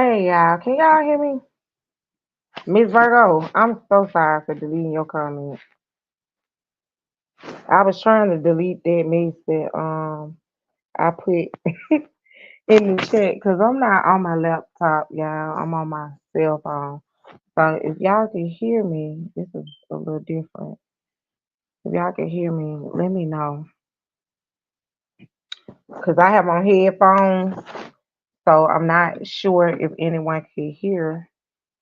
Hey y'all, can y'all hear me? Miss Virgo, I'm so sorry for deleting your comment. I was trying to delete that mess that I put in the chat because I'm not on my laptop, y'all. I'm on my cell phone. So if y'all can hear me, this is a little different. If y'all can hear me, let me know. Because I have on headphones, so I'm not sure if anyone can hear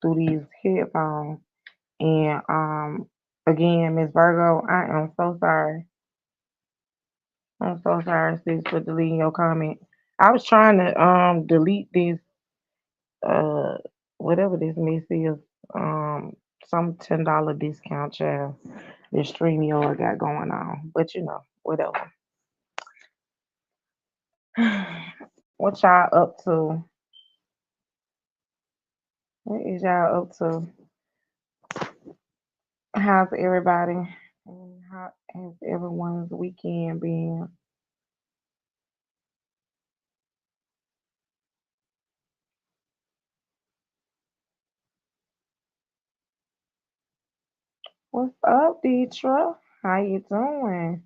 through these headphones. And again, Miss Virgo, I am so sorry. I'm so sorry, sis, for deleting your comment. I was trying to delete this uh whatever this mess is, um some $10 discount, child. This StreamYard got going on. But whatever. What y'all up to? What is y'all up to? How's everybody? And how has everyone's weekend been? What's up, Deetra? How you doing?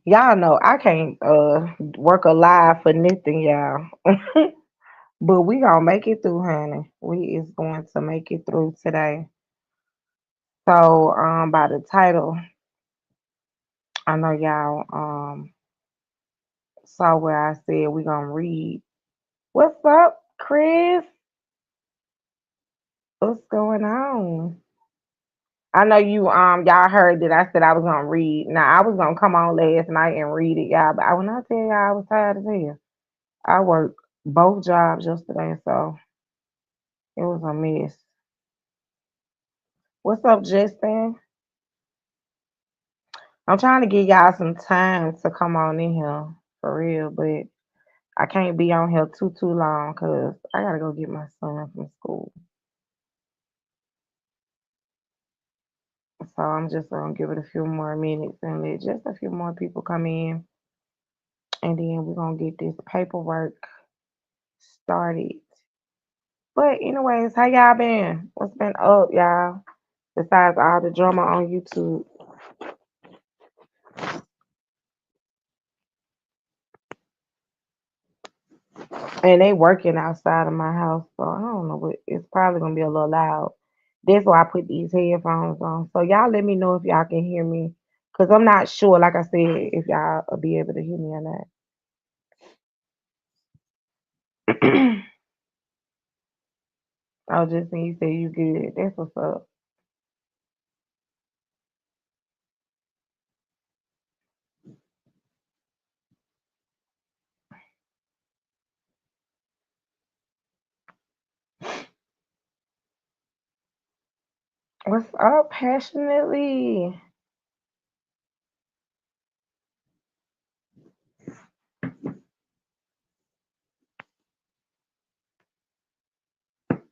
Y'all know I can't work a live for nothing, y'all. But we gonna make it through, honey. We is going to make it through today. So by the title, I know y'all saw where I said we gonna read. What's up, Chris? What's going on? I know you y'all heard that I said I was gonna read. Now I was gonna come on last night and read it, y'all, but when I tell y'all I was tired as hell. I worked both jobs yesterday, so it was a mess. What's up, Justin? I'm trying to give y'all some time to come on in here for real, but I can't be on here too long because I gotta go get my son from school. So I'm just gonna give it a few more minutes and let just a few more people come in, and then we're gonna get this paperwork started. But anyways, how y'all been? What's been up, y'all? Besides all the drama on YouTube, and they working outside of my house, so I don't know, but it's probably gonna be a little loud. That's why I put these headphones on. So y'all let me know if y'all can hear me, cause I'm not sure, like I said, if y'all will be able to hear me or not. I was just saying, you say you good. That's what's up. What's up, passionately?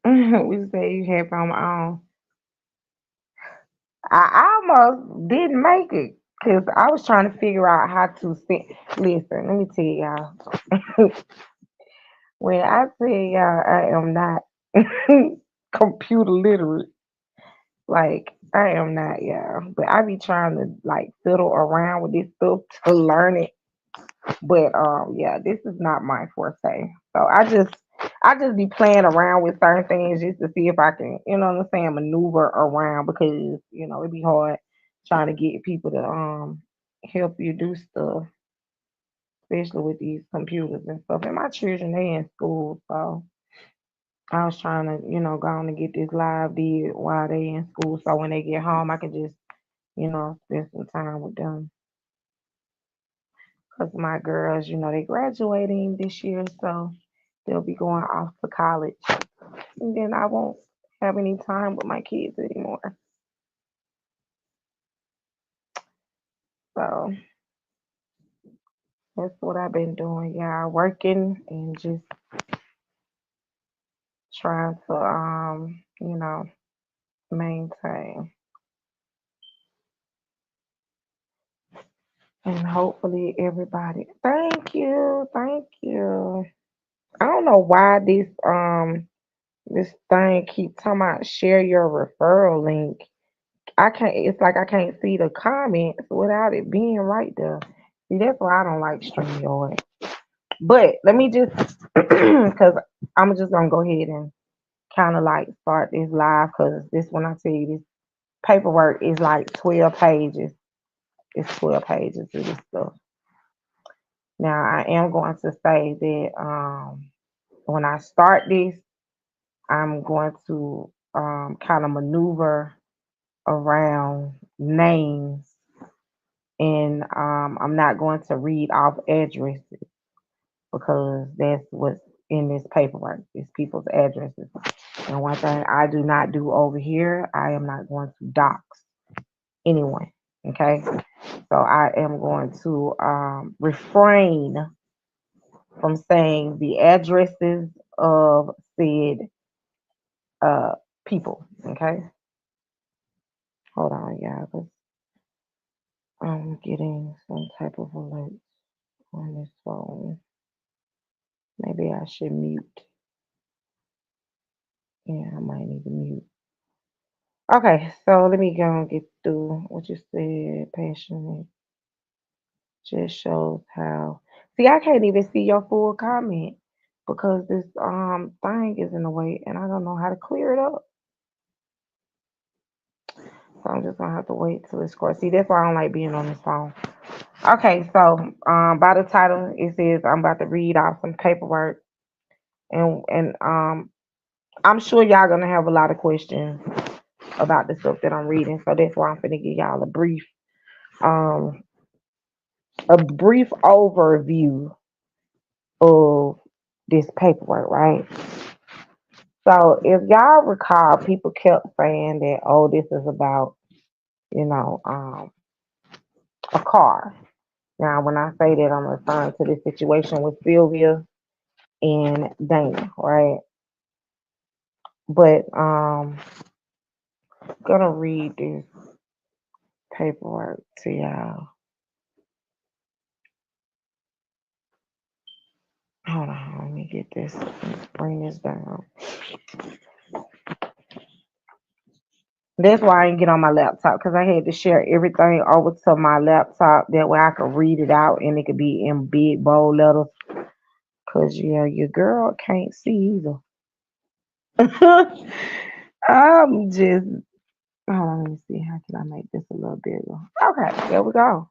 We say you happy I'm on. I almost didn't make it because I was trying to figure out how to send. Listen, let me tell y'all. When I tell y'all I am not computer literate, like I am not, y'all. But I be trying to like fiddle around with this stuff to learn it. But yeah, this is not my forte. So I just be playing around with certain things just to see if I can, what I'm saying, maneuver around because, it'd be hard trying to get people to help you do stuff, especially with these computers and stuff. And my children they in school, so I was trying to, go on and get this live did while they in school so when they get home I can just, spend some time with them. Because my girls, they graduating this year, so they'll be going off to college. And then I won't have any time with my kids anymore. So that's what I've been doing, y'all. Working and just trying to maintain. And hopefully everybody thank you. Thank you. I don't know why this thing keep talking about share your referral link. I can't. It's like I can't see the comments without it being right there. See, that's why I don't like StreamYard. But let me just, because I'm just gonna go ahead and kind of like start this live, because this when I tell you this paperwork is like 12 pages. It's 12 pages of this stuff. Now I am going to say that when I start this, I'm going to kind of maneuver around names, and I'm not going to read off addresses because that's what's in this paperwork. It's people's addresses. And one thing I do not do over here, I am not going to dox anyone. Okay, so I am going to refrain from saying the addresses of said uh, people. Okay, hold on, y'all, 'cause I'm getting some type of alert on this phone. Maybe I should mute. Yeah, I might need to mute. Okay, so let me go and get through what you said. Passionate just shows how. See, I can't even see your full comment because this thing is in the way, and I don't know how to clear it up. So I'm just gonna have to wait till it's scored. See, that's why I don't like being on this phone. Okay, so by the title it says I'm about to read off some paperwork, and I'm sure y'all gonna have a lot of questions about the stuff that I'm reading. So that's why I'm gonna give y'all um a brief overview of this paperwork, right? So if y'all recall, people kept saying that, oh, this is about, you know, a car. Now, when I say that, I'm referring to the situation with Sylvia and Dana, right? But gonna read this paperwork to y'all. Hold on, let me get this. Let's bring this down. That's why I didn't get on my laptop because I had to share everything over to my laptop. That way I could read it out and it could be in big bold letters. Cause yeah, your girl can't see either. I'm just hold on, let me see. How can I make this a little bigger? Okay, there we go.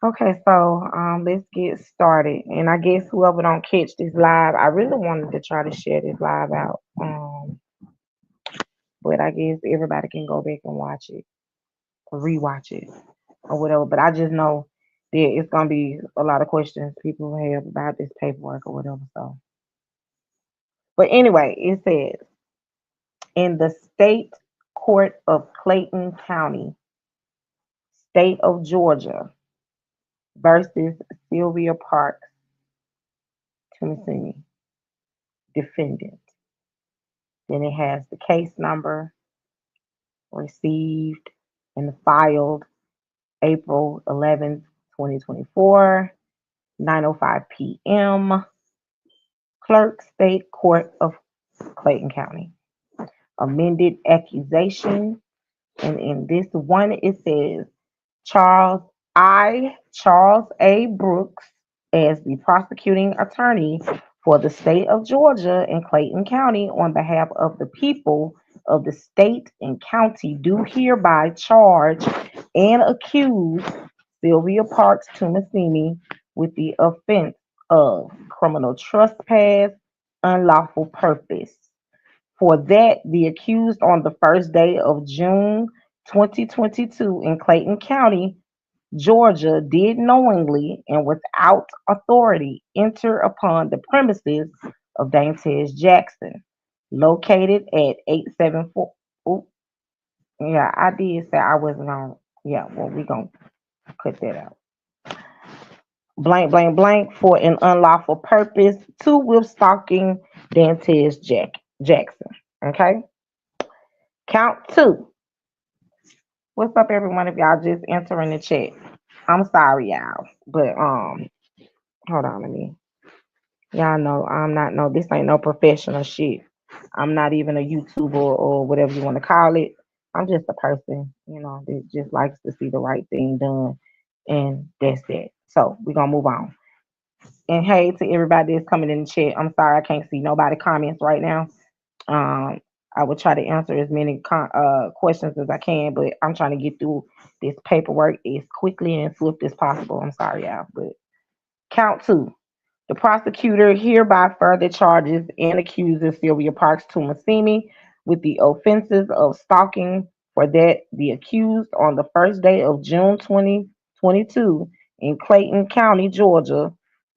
Okay, so let's get started. And I guess whoever don't catch this live, I really wanted to try to share this live out. But I guess everybody can go back and watch it or rewatch it or whatever. But I just know that it's gonna be a lot of questions people have about this paperwork or whatever. So, but anyway, it says in the state court of Clayton County, state of Georgia versus Sylvia Parks, Tennessee, defendant. Then it has the case number received and filed April 11th, 2024, 9:05 p.m. Clerk State Court of Clayton County. Amended accusation. And in this one, it says Charles A. Brooks, as the prosecuting attorney for the state of Georgia and Clayton County on behalf of the people of the state and county, do hereby charge and accuse Sylvia Parks Tomasini with the offense of criminal trespass, unlawful purpose. For that, the accused on the first day of June 2022 in Clayton County, Georgia, did knowingly and without authority enter upon the premises of Dantes Jackson, located at 874. Oh, yeah, I did say I wasn't on. Yeah, well, we gonna cut that out. Blank, blank, blank for an unlawful purpose to with stalking Jackson. Okay. Count two. What's up, everyone? If y'all just enter in the chat, I'm sorry, y'all, but hold on a minute. Y'all know I'm not no. This ain't no professional shit. I'm not even a YouTuber or whatever you want to call it. I'm just a person, that just likes to see the right thing done, and that's it. So we're gonna move on. And hey to everybody that's coming in the chat. I'm sorry I can't see nobody comments right now. Um, I will try to answer as many questions as I can, but I'm trying to get through this paperwork as quickly and swift as possible. I'm sorry, y'all, but count two. The prosecutor hereby further charges and accuses Sylvia Parks Tumasimi with the offenses of stalking for that the accused on the first day of June 2022 in Clayton County, Georgia,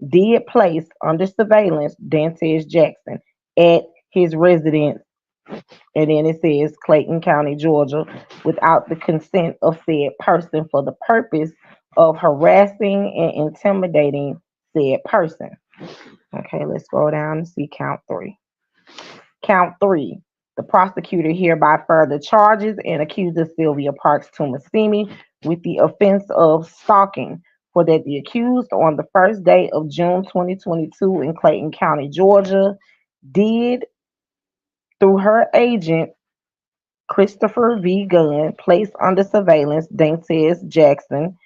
did place under surveillance Dantes Jackson at his residence, and then it says Clayton County, Georgia, without the consent of said person for the purpose of harassing and intimidating said person. Okay, let's scroll down and see count three. Count three. The prosecutor hereby further charges and accuses Sylvia Parks Tumasimi with the offense of stalking for that the accused on the first day of June 2022 in Clayton County, Georgia, did through her agent Christopher V. Gunn place under surveillance Dantes Jackson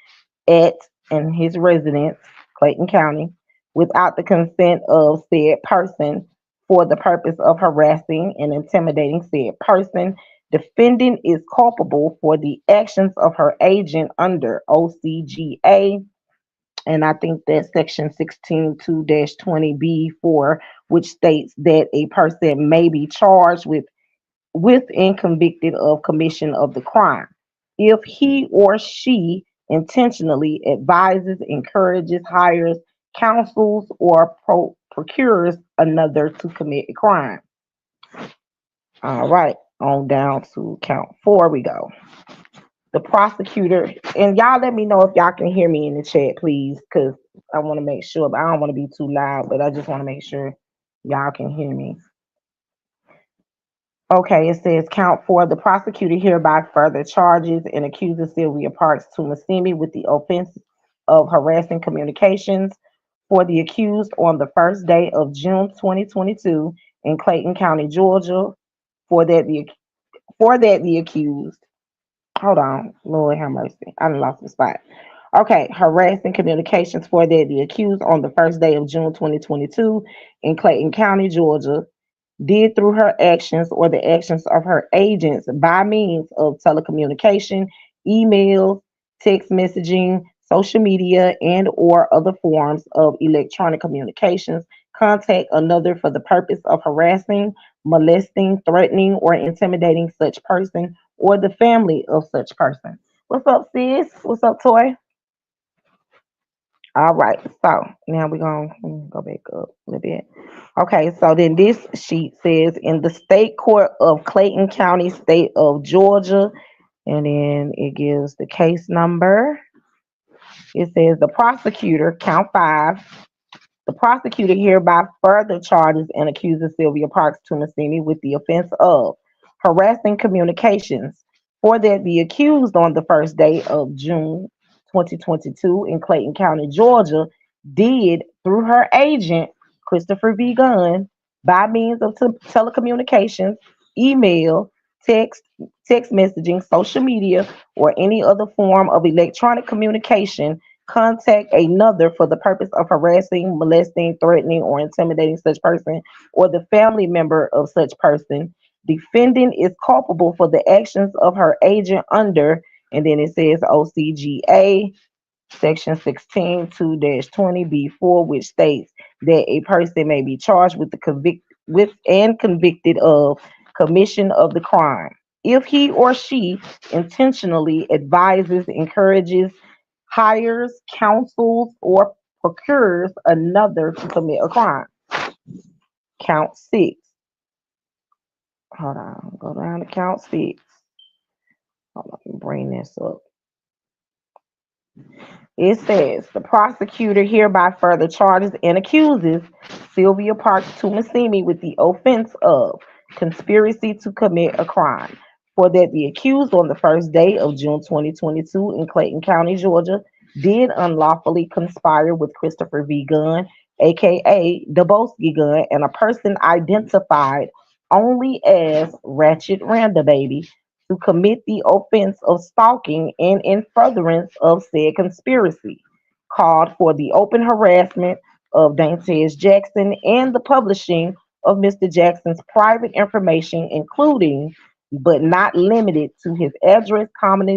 at in his residence, Clayton County, without the consent of said person for the purpose of harassing and intimidating said person. Defendant is culpable for the actions of her agent under OCGA, and I think that's section 162-20B4, which states that a person may be charged with and convicted of commission of the crime if he or she intentionally advises, encourages, hires, counsels, or procures another to commit a crime. All right, on down to count four we go. The prosecutor, and y'all let me know if y'all can hear me in the chat, please, because I want to make sure, but I don't want to be too loud, but I just want to make sure y'all can hear me. Okay, it says count four. The prosecutor hereby further charges and accuses Sylvia Parks Tumasimi with the offense of harassing communications for the accused on the first day of June 2022 in Clayton County, Georgia, for that the accused. Hold on, Lord have mercy. I done lost the spot. Okay, harassing communications for that the accused on the first day of June 2022 in Clayton County, Georgia, did through her actions or the actions of her agents by means of telecommunication, email, text messaging, social media, and or other forms of electronic communications, contact another for the purpose of harassing, molesting, threatening, or intimidating such person or the family of such person. What's up, sis? What's up, Toy? All right, so now we're going to go back up a little bit. Okay, so then this sheet says in the state court of Clayton County, state of Georgia, and then it gives the case number. It says the prosecutor, count five, the prosecutor hereby further charges and accuses Sylvia Parks Tumasini with the offense of harassing communications for that the accused on the first day of June 2022 in Clayton County, Georgia, did through her agent, Christopher V. Gunn, by means of telecommunications, email, text, text messaging, social media, or any other form of electronic communication, contact another for the purpose of harassing, molesting, threatening, or intimidating such person or the family member of such person. Defendant is culpable for the actions of her agent under, and then it says OCGA section 162-20B4, which states that a person may be charged with and convicted of commission of the crime if he or she intentionally advises, encourages, hires, counsels, or procures another to commit a crime. Count six. Hold on, go down to count six. Hold on, let me bring this up. It says the prosecutor hereby further charges and accuses Sylvia Parks Tumasimi with the offense of conspiracy to commit a crime for that the accused on the first day of June 2022 in Clayton County, Georgia, did unlawfully conspire with Christopher V. Gunn, aka Dubosky gun, and a person identified only as Ratchet Randababy to commit the offense of stalking and in furtherance of said conspiracy, called for the open harassment of Dantes Jackson and the publishing of Mr. Jackson's private information, including but not limited to his address, commonly.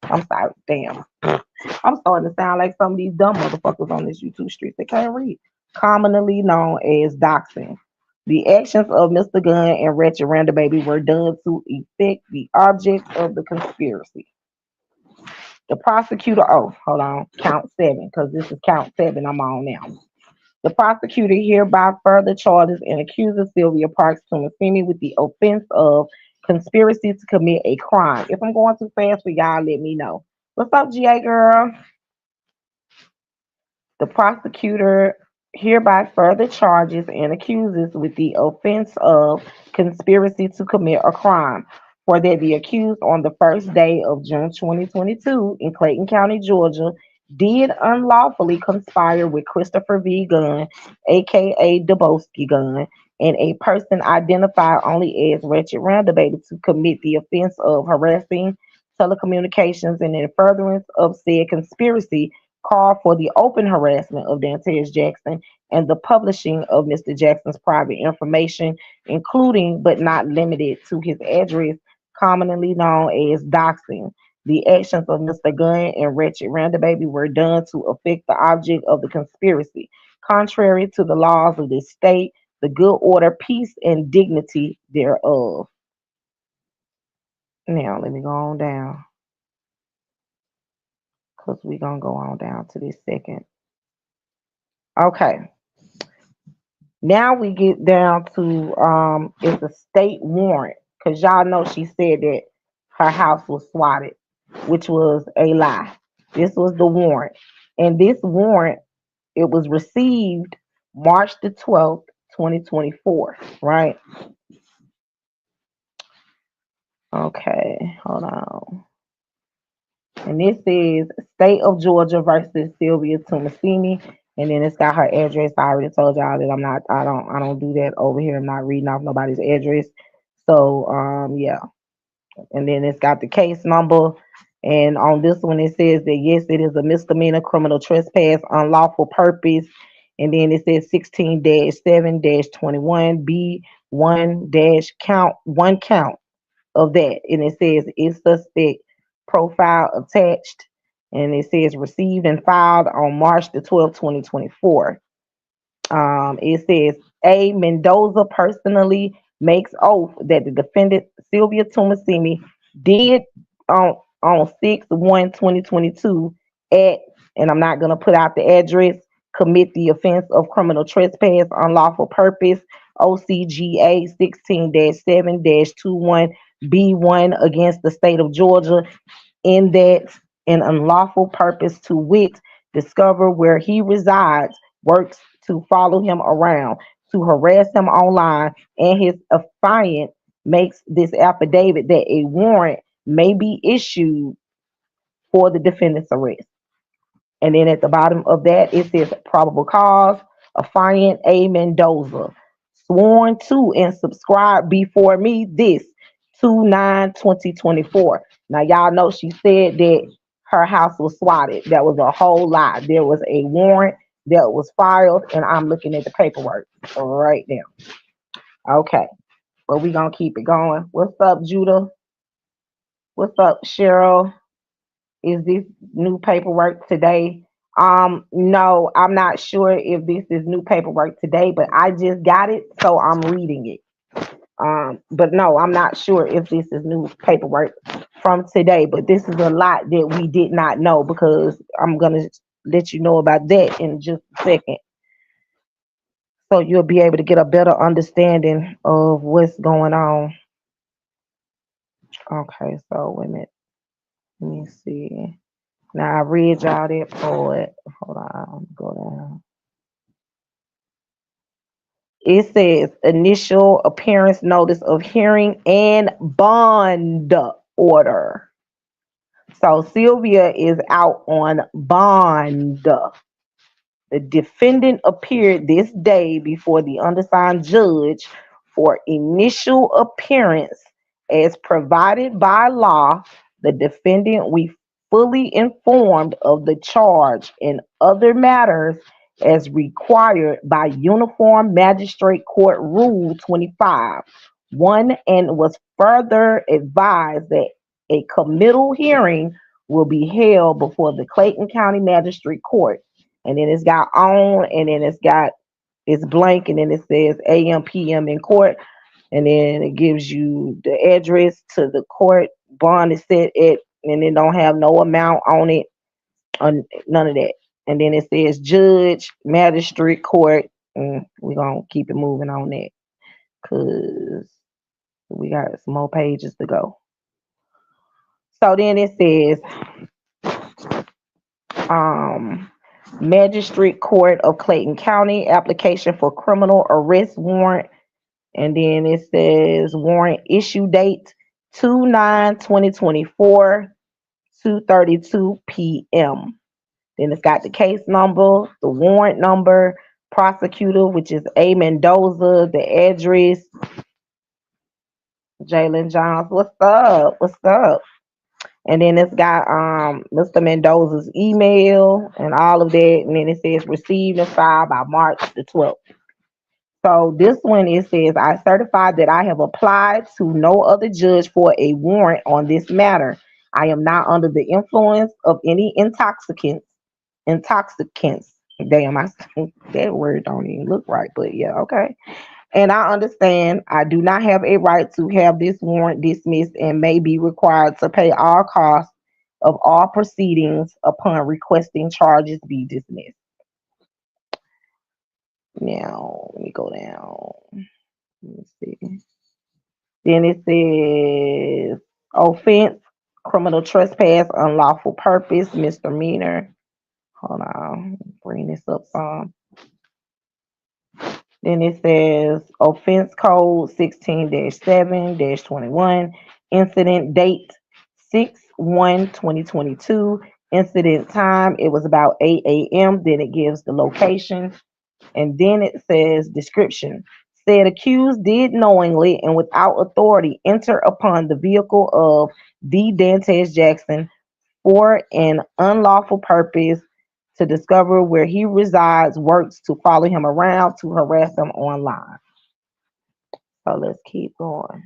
I'm sorry, damn. I'm starting to sound like some of these dumb motherfuckers on this YouTube street. They can't read. Commonly known as doxing. The actions of Mr. Gunn and Wretched Randa Baby were done to effect the object of the conspiracy. The prosecutor, oh, hold on, count seven, because this is count seven I'm on now. The prosecutor hereby further charges and accuses Sylvia Parks Tomasini with the offense of conspiracy to commit a crime. If I'm going too fast for y'all, let me know. What's up, GA girl? The prosecutor hereby further charges and accuses with the offense of conspiracy to commit a crime, for that the accused on the first day of June 2022 in Clayton County, Georgia, did unlawfully conspire with Christopher V. Gunn, aka Dubosky Gunn, and a person identified only as Wretched Roundabout to commit the offense of harassing telecommunications and in furtherance of said conspiracy, call for the open harassment of Dantes Jackson and the publishing of Mr. Jackson's private information, including but not limited to his address, commonly known as doxing. The actions of Mr. Gunn and Wretched Randababy were done to affect the object of the conspiracy, contrary to the laws of this state, the good order, peace, and dignity thereof. Now, let me go on down because we're going to go on down to this second. Okay. Now we get down to it's a state warrant because y'all know she said that her house was swatted, which was a lie. This was the warrant, and this warrant it was received March the 12th, 2024. Right? Okay, hold on. And this is State of Georgia versus Sylvia Tomasini. And then it's got her address. I already told y'all that I don't do that over here. I'm not reading off nobody's address. So yeah. And then it's got the case number. And on this one it says that yes, it is a misdemeanor criminal trespass, unlawful purpose. And then it says 16-7-21 B1 count of that. And it says it's suspect profile attached. And it says received and filed on March the 12th, 2024. It says A. Mendoza personally makes oath that the defendant Sylvia Tomasini did on 6/1/2022 at, and I'm not gonna put out the address, commit the offense of criminal trespass, unlawful purpose, OCGA 16-7-21 B1 against the state of Georgia, in that an unlawful purpose to wit, discover where he resides, works to follow him around, to harass him online, and his affiant makes this affidavit that a warrant may be issued for the defendant's arrest. And then at the bottom of that, it says probable cause, affiant A. Mendoza, sworn to and subscribed before me this 2/9/2024. Now, y'all know she said that her house was swatted. That was a whole lie. There was a warrant that was filed, and I'm looking at the paperwork right now. Okay, but we're going to keep it going. What's up, Judah? What's up, Cheryl? Is this new paperwork today? No, I'm not sure if this is new paperwork today, but I just got it, so I'm reading it. But no, I'm not sure if this is new paperwork from today, but this is a lot that we did not know, because I'm gonna let you know about that in just a second. So you'll be able to get a better understanding of what's going on. Okay, so wait a minute. Let me see. Now I read y'all that part. Hold on, go down. It says initial appearance notice of hearing and bond order. So Sylvia is out on bond. The defendant appeared this day before the undersigned judge for initial appearance as provided by law. The defendant we fully informed of the charge and other matters as required by Uniform Magistrate Court Rule 25 1, and was further advised that a committal hearing will be held before the Clayton County Magistrate Court. And then it's got on, and then it's blank, and then it says AM PM in court, and then it gives you the address to the court. Bond is set at, and it don't have no amount on it, on none of that. And then it says judge, magistrate court, and we're gonna keep it moving on that because we got some more pages to go. So then it says um Magistrate Court of Clayton County, application for criminal arrest warrant. And then it says warrant issue date 2/9/2024, 2:32 p.m. Then it's got the case number, the warrant number, prosecutor, which is A. Mendoza, the address, Jalen Johns. What's up? What's up? And then it's got Mr. Mendoza's email and all of that. And then it says received and filed by March the 12th. So this one, it says, I certify that I have applied to no other judge for a warrant on this matter. I am not under the influence of any intoxicants. Damn, that word don't even look right, but yeah, okay. And I understand I do not have a right to have this warrant dismissed and may be required to pay all costs of all proceedings upon requesting charges be dismissed. Now, let me go down. Let me see. Then it says offense, criminal trespass, unlawful purpose, misdemeanor. Hold on, bring this up some. Then it says offense code 16-7-21, incident date 6/1/2022, incident time, it was about 8 a.m. Then it gives the location, and then it says description. Said accused did knowingly and without authority enter upon the vehicle of D. Dantes Jackson for an unlawful purpose to discover where he resides, works, to follow him around, to harass him online. So let's keep going.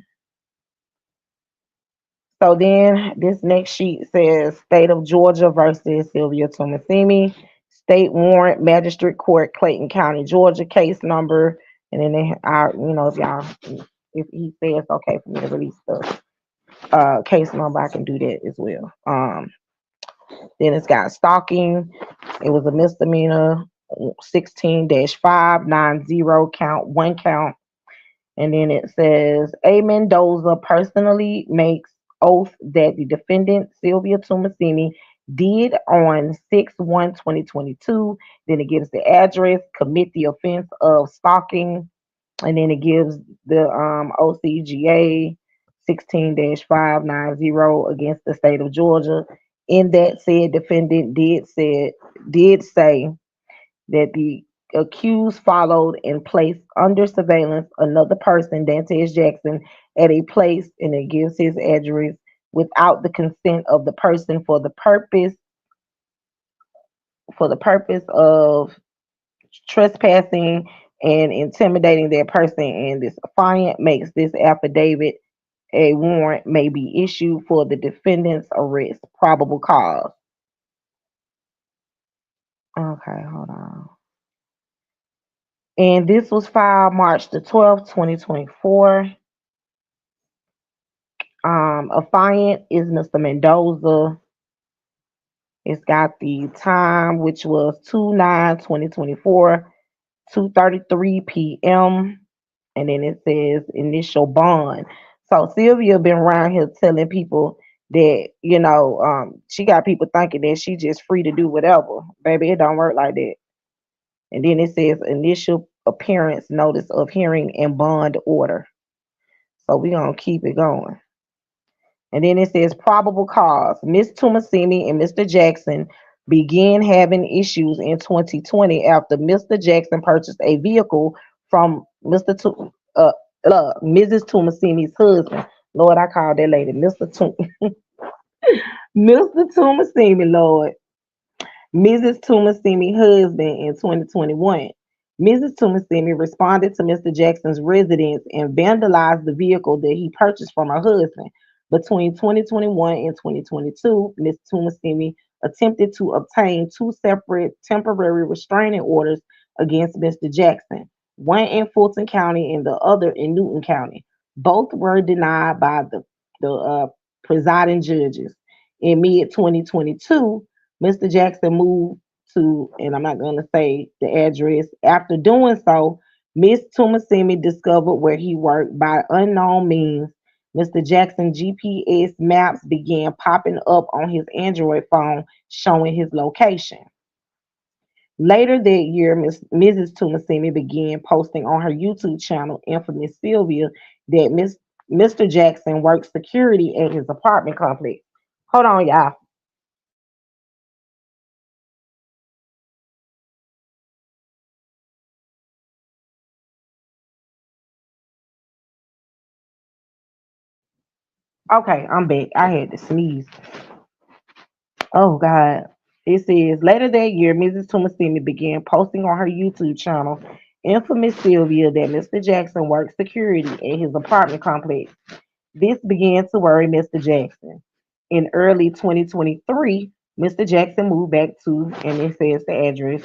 So then this next sheet says State of Georgia versus Sylvia Tomasini, State Warrant, Magistrate Court, Clayton County, Georgia, case number. And then they are, if y'all, if he says okay for me to release the case number, I can do that as well. Then it's got stalking. It was a misdemeanor, 16-590, count one count. And then it says A. Mendoza personally makes oath that the defendant, Sylvia Tomasini, did on 6/1/2022. Then it gives the address, commit the offense of stalking, and then it gives the OCGA 16-590 against the state of Georgia. In that said, defendant did say that the accused followed and placed under surveillance another person, Dantes Jackson, at a place, and it gives his address, without the consent of the person for the purpose of trespassing and intimidating that person. And this affiant makes this affidavit a warrant may be issued for the defendant's arrest. Probable cause. Okay, hold on. And this was filed March the 12th, 2024. Affiant is Mr. Mendoza. It's got the time, which was 2/9/2024, 2:33 p.m. And then it says initial bond. So Sylvia been around here telling people that, she got people thinking that she just free to do whatever. Baby, it don't work like that. And then it says initial appearance, notice of hearing, and bond order. So we're gonna keep it going. And then it says probable cause. Miss Tomasini and Mr. Jackson began having issues in 2020 after Mr. Jackson purchased a vehicle from Mrs. Tumasimi's husband. Lord, I called that lady Mr. Tumasimi, Lord. Mrs. Tumasimi's husband in 2021. Mrs. Tumasimi responded to Mr. Jackson's residence and vandalized the vehicle that he purchased from her husband. Between 2021 and 2022, Ms. Tumasimi attempted to obtain two separate temporary restraining orders against Mr. Jackson, one in Fulton County and the other in Newton County. Both were denied by the presiding judges. In mid 2022, Mr. Jackson moved to, and I'm not going to say the address. After doing so, Miss Tumasimi discovered where he worked by unknown means. Mr. Jackson's GPS maps began popping up on his Android phone, showing his location. Later that year, Mrs. Tumasimi began posting on her YouTube channel, Infamous Sylvia, that Mr. Jackson worked security at his apartment complex. Hold on, y'all. Okay, I'm back. I had to sneeze. Oh God. It says later that year, Mrs. Tumasimi began posting on her YouTube channel, Infamous Sylvia, that Mr. Jackson worked security at his apartment complex. This began to worry Mr. Jackson. In early 2023, Mr. Jackson moved back to, and it says the address,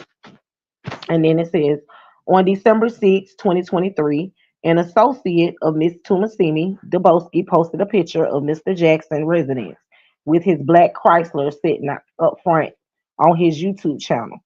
and then it says, on December 6, 2023, an associate of Miss Tumasimi, Dubowski, posted a picture of Mr. Jackson's residence with his black Chrysler sitting up front on his YouTube channel.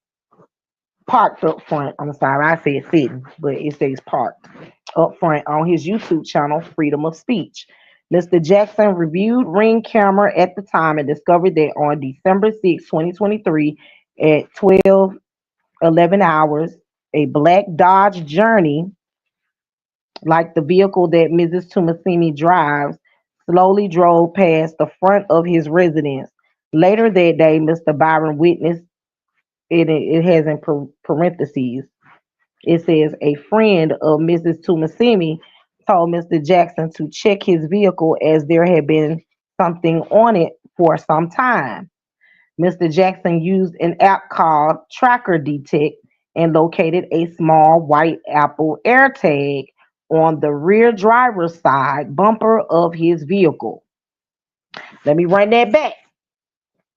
Parked up front. I'm sorry, I said sitting, but it says parked up front on his YouTube channel, Freedom of Speech. Mr. Jackson reviewed Ring camera at the time and discovered that on December 6, 2023, at 12:11 hours, a black Dodge Journey, like the vehicle that Mrs. Tumasini drives, slowly drove past the front of his residence. Later that day, Mr. Byron witnessed it has in parentheses. It says a friend of Mrs. Tumasimi told Mr. Jackson to check his vehicle as there had been something on it for some time. Mr. Jackson used an app called Tracker Detect and located a small white Apple AirTag on the rear driver's side bumper of his vehicle. Let me run that back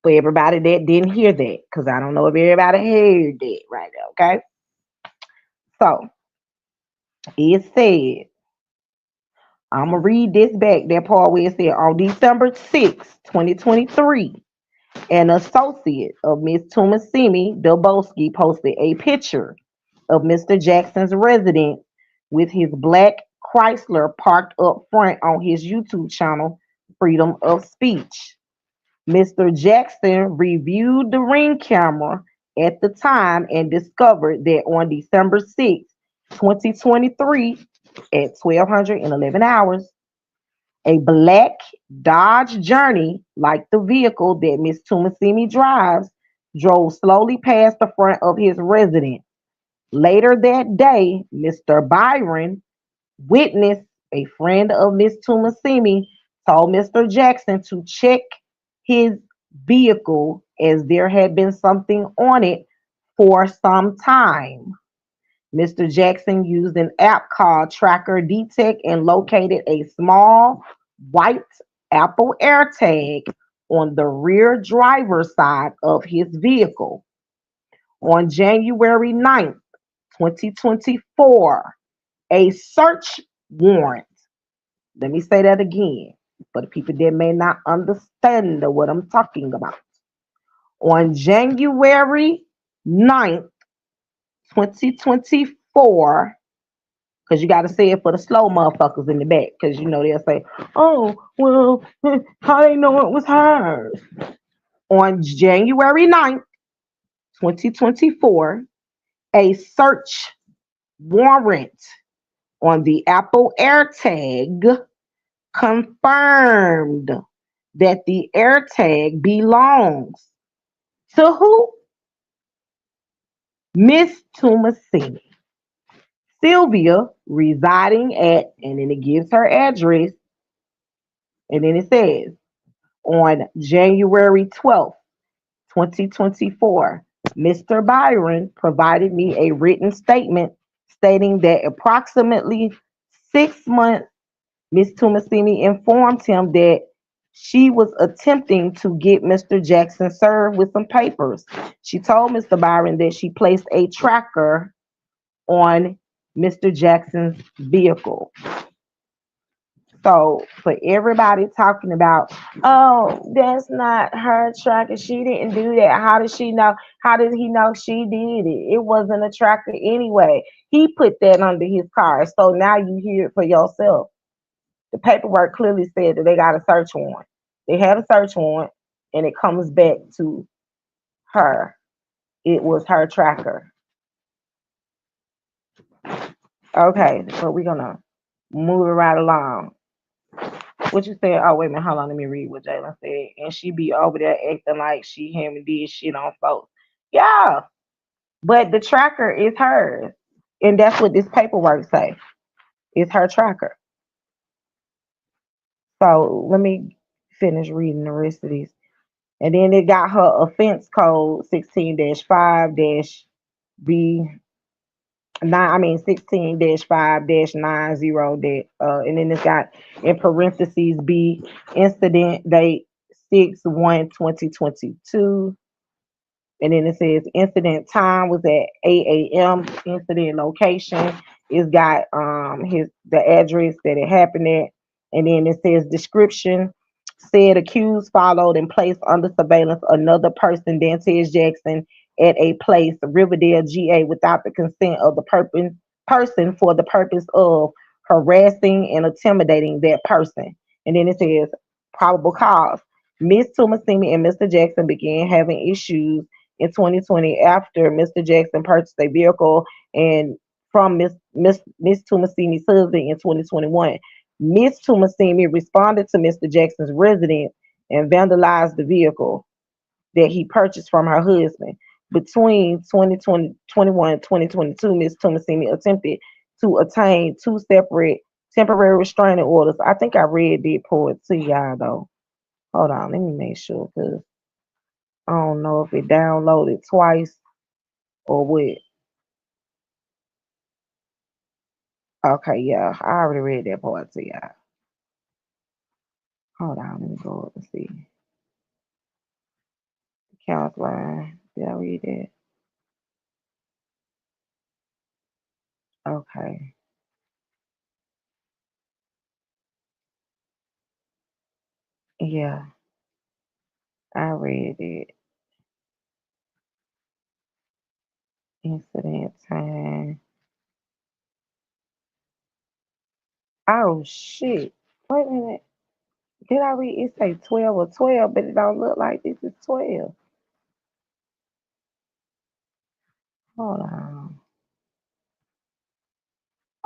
for everybody that didn't hear that, because I don't know if everybody heard that right now, okay? So it said, I'm going to read this back, that part where it said, on December 6, 2023, an associate of Miss Tumasimi Dolbowski posted a picture of Mr. Jackson's residence with his black Chrysler parked up front on his YouTube channel, Freedom of Speech. Mr. Jackson reviewed the Ring camera at the time and discovered that on December 6, 2023, at 12:11 hours, a black Dodge Journey, like the vehicle that Miss Tumasimi drives, drove slowly past the front of his residence. Later that day, Mr. Byron witnessed a friend of Miss Tumasimi told Mr. Jackson to check his vehicle as there had been something on it for some time. Mr. Jackson used an app called Tracker Detect and located a small white Apple AirTag on the rear driver's side of his vehicle. On January 9th, 2024, a search warrant, let me say that again for the people that may not understand what I'm talking about. On January 9th, 2024, because you got to say it for the slow motherfuckers in the back, because you know they'll say, oh, well, how they know it was hers? On January 9th, 2024, a search warrant on the Apple AirTag confirmed that the AirTag belongs To who? Miss Tomasini. Sylvia residing at, and then it gives her address, and then it says, on January 12th, 2024, Mr. Byron provided me a written statement stating that approximately 6 months, Miss Tomasini informed him that she was attempting to get Mr. Jackson served with some papers. She told Mr. Byron that she placed a tracker on Mr. Jackson's vehicle. So for everybody talking about, oh, that's not her tracker. She didn't do that. How did she know? How did he know she did it? It wasn't a tracker anyway. He put that under his car. So now you hear it for yourself. The paperwork clearly said that they got a search warrant. They had a search warrant, and it comes back to her. It was her tracker. Okay, so we're gonna move it right along. What you said? Oh, wait a minute. Hold on. Let me read what Jalen said. And she be over there acting like she him and did shit on folks. Yeah, but the tracker is hers, and that's what this paperwork say. It's her tracker. So let me finish reading the rest of these. And then it got her offense code 16-5-B 16-5-90 and then it's got in parentheses B, incident date 6/1/2022, and then it says incident time was at 8 a.m. Incident location. It's got his the address that it happened at, and then it says description. Said accused followed and placed under surveillance another person, Dantes Jackson, at a place, Riverdale, GA, without the consent of the person for the purpose of harassing and intimidating that person. And then it says probable cause. Miss Tomasini and Mr. Jackson began having issues in 2020 after Mr. Jackson purchased a vehicle and from Miss Tomasini's husband in 2021. Miss Tomasini responded to Mr. Jackson's residence and vandalized the vehicle that he purchased from her husband. Between 2021 and 2022, Miss Tomasini attempted to attain two separate temporary restraining orders. I think I read that part to y'all though. Hold on, let me make sure because I don't know if it downloaded twice or what. Okay, yeah, I already read that part to y'all. Hold on, let me go up and see. Count line. Did I read that? Okay. Yeah, I read it. Incident time. Oh shit. Wait a minute. Did I read it say 12 or 12, but it don't look like this is 12. Hold on.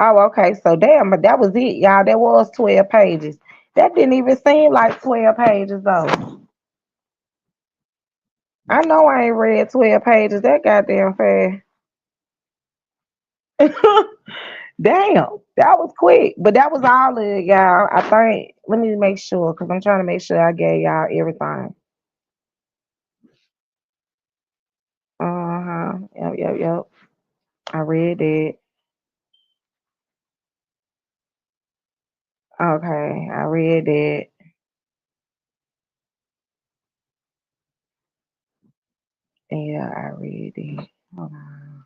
Oh, okay. So damn, but that was it, y'all. That was 12 pages. That didn't even seem like 12 pages though. I know I ain't read 12 pages that goddamn fast. Damn, that was quick. But that was all of it, y'all. I think let me make sure because I'm trying to make sure I gave y'all everything. Uh-huh. Yep. I read it. Okay, I read it. Yeah, I read it. Hold on.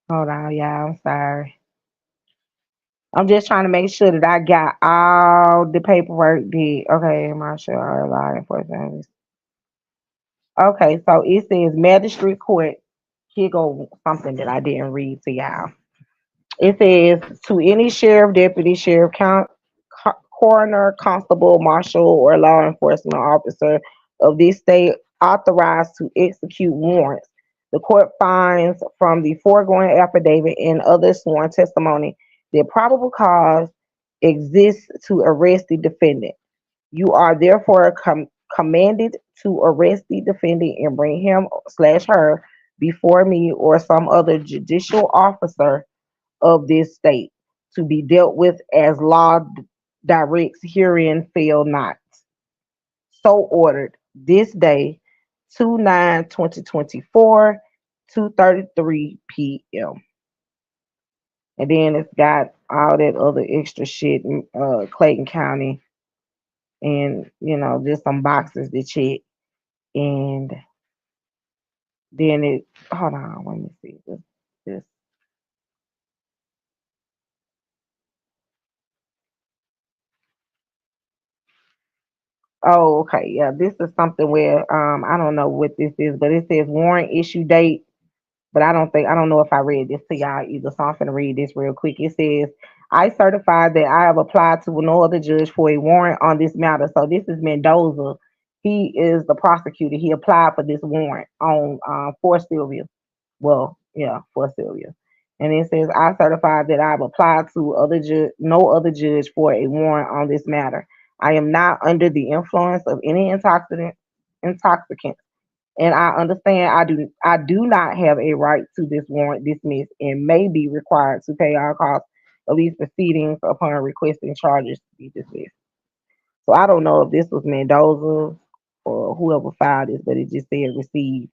Hold on, y'all. I'm sorry. I'm just trying to make sure that I got all the paperwork did. Okay, Marshall, law enforcement. Okay, so it says magistrate court. Here go something that I didn't read to y'all. It says to any sheriff, deputy sheriff, coroner, constable, marshal, or law enforcement officer of this state authorized to execute warrants. The court finds from the foregoing affidavit and other sworn testimony that probable cause exists to arrest the defendant. You are therefore commanded to arrest the defendant and bring him slash her before me or some other judicial officer of this state to be dealt with as law directs herein fail not. So ordered this day, 2/9/2024, 2:33 p.m. And then it's got all that other extra shit in Clayton County, and just some boxes to check. And then it hold on, let me see this. Oh, okay, yeah, this is something where I don't know what this is, but it says warrant issue date. But I don't know if I read this to y'all either. So I'm finna read this real quick. It says, I certify that I have applied to no other judge for a warrant on this matter. So this is Mendoza. He is the prosecutor. He applied for this warrant on for Sylvia. Well, yeah, for Sylvia. And it says, I certify that I've applied to no other judge for a warrant on this matter. I am not under the influence of any intoxicant, and I understand I do not have a right to this warrant dismissed and may be required to pay all costs of these proceedings upon requesting charges to be dismissed. So I don't know if this was Mendoza or whoever filed this, but it just said received.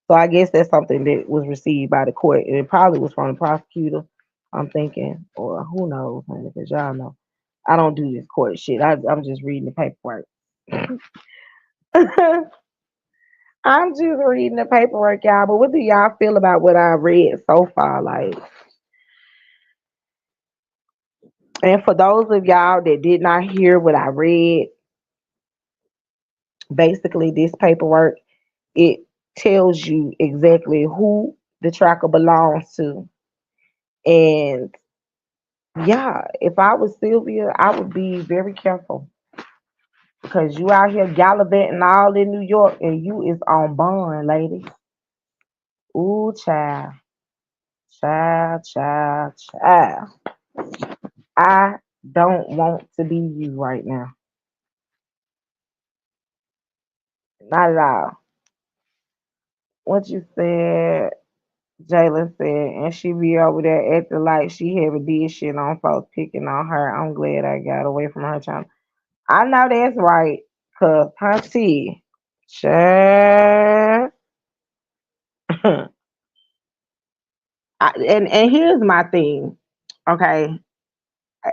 So I guess that's something that was received by the court, and it probably was from the prosecutor. I'm thinking, or who knows, honey, because y'all know I don't do this court shit. I'm just reading the paperwork. I'm just reading the paperwork, y'all. But what do y'all feel about what I read so far? Like, and for those of y'all that did not hear what I read, basically this paperwork, it tells you exactly who the tracker belongs to. And yeah, if I was Sylvia, I would be very careful because you out here gallivanting all in New York and you is on bond, lady. Ooh, child, child, child, child. I don't want to be you right now. Not at all. What you said, Jayla said, and she be over there acting like she heavy did shit on folks picking on her. I'm glad I got away from her channel. I know that's right, cause Hunty, child. And here's my thing, okay?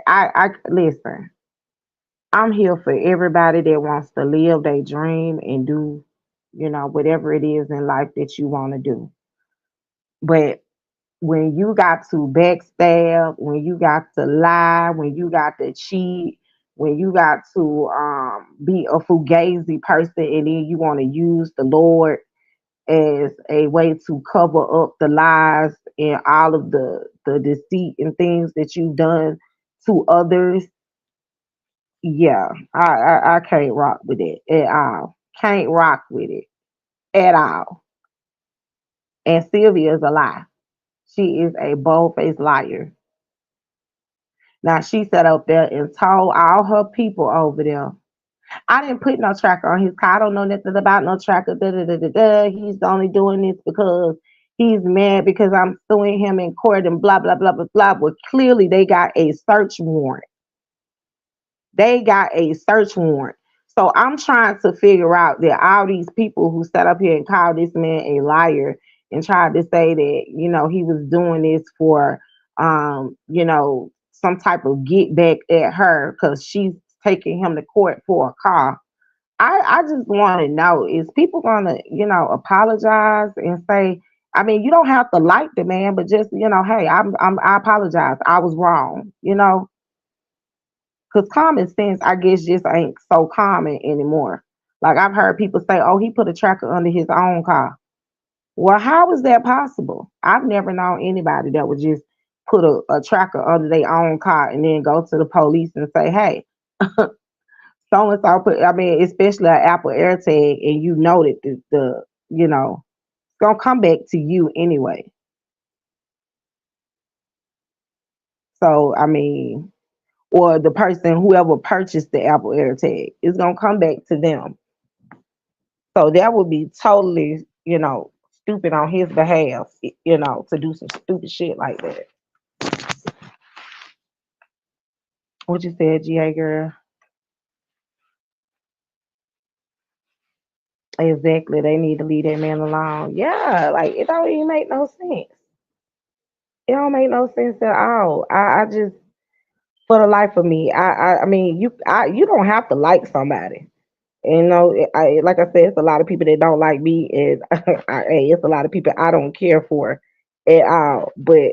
I listen. I'm here for everybody that wants to live their dream and do, whatever it is in life that you want to do. But when you got to backstab, when you got to lie, when you got to cheat, when you got to be a fugazi person, and then you want to use the Lord as a way to cover up the lies and all of the deceit and things that you've done to others, yeah, I can't rock with it at all. Can't rock with it at all. And Sylvia is a lie. She is a bold-faced liar. Now she sat up there and told all her people over there, I didn't put no tracker on his car. I don't know nothing about no tracker. Da, da, da, da, da. He's only doing this because he's mad because I'm suing him in court and blah, blah, blah, blah, blah. Well, clearly they got a search warrant. They got a search warrant. So I'm trying to figure out that all these people who sat up here and called this man a liar and tried to say that, he was doing this for, some type of get back at her because she's taking him to court for a car. I just want to know, is people going to, apologize and say, I mean, you don't have to like the man, but just, hey, I apologize. I was wrong, because common sense, I guess, just ain't so common anymore. Like I've heard people say, "Oh, he put a tracker under his own car." Well, how is that possible? I've never known anybody that would just put a tracker under their own car and then go to the police and say, "Hey, so and so put." I mean, especially an Apple AirTag, and you know that the. gonna come back to you anyway. So I mean, or the person whoever purchased the Apple AirTag is gonna come back to them. So that would be totally, stupid on his behalf, to do some stupid shit like that. What you said, GA girl? Exactly. They need to leave that man alone. Yeah, like it don't even make no sense. It don't make no sense at all. I just, for the life of me, I mean, you don't have to like somebody. Like I said, it's a lot of people that don't like me, and it's a lot of people I don't care for at all. But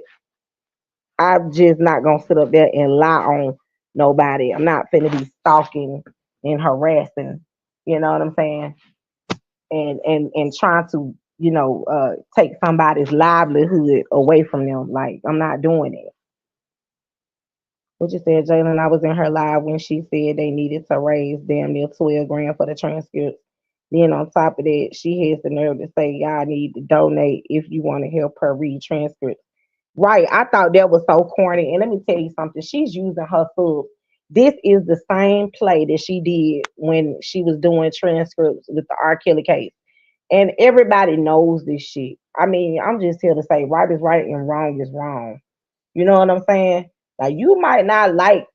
I'm just not gonna sit up there and lie on nobody. I'm not finna be stalking and harassing. You know what I'm saying? And trying to take somebody's livelihood away from them. Like I'm not doing it. What you said, Jalen? I was in her live when she said they needed to raise damn near 12 grand for the transcripts. Then on top of that, she has the nerve to say y'all need to donate if you want to help her read transcripts. Right. I thought that was so corny. And let me tell you something. She's using her subs. This is the same play that she did when she was doing transcripts with the R. Kelly case. And everybody knows this shit. I mean, I'm just here to say right is right and wrong is wrong. You know what I'm saying? Like you might not like,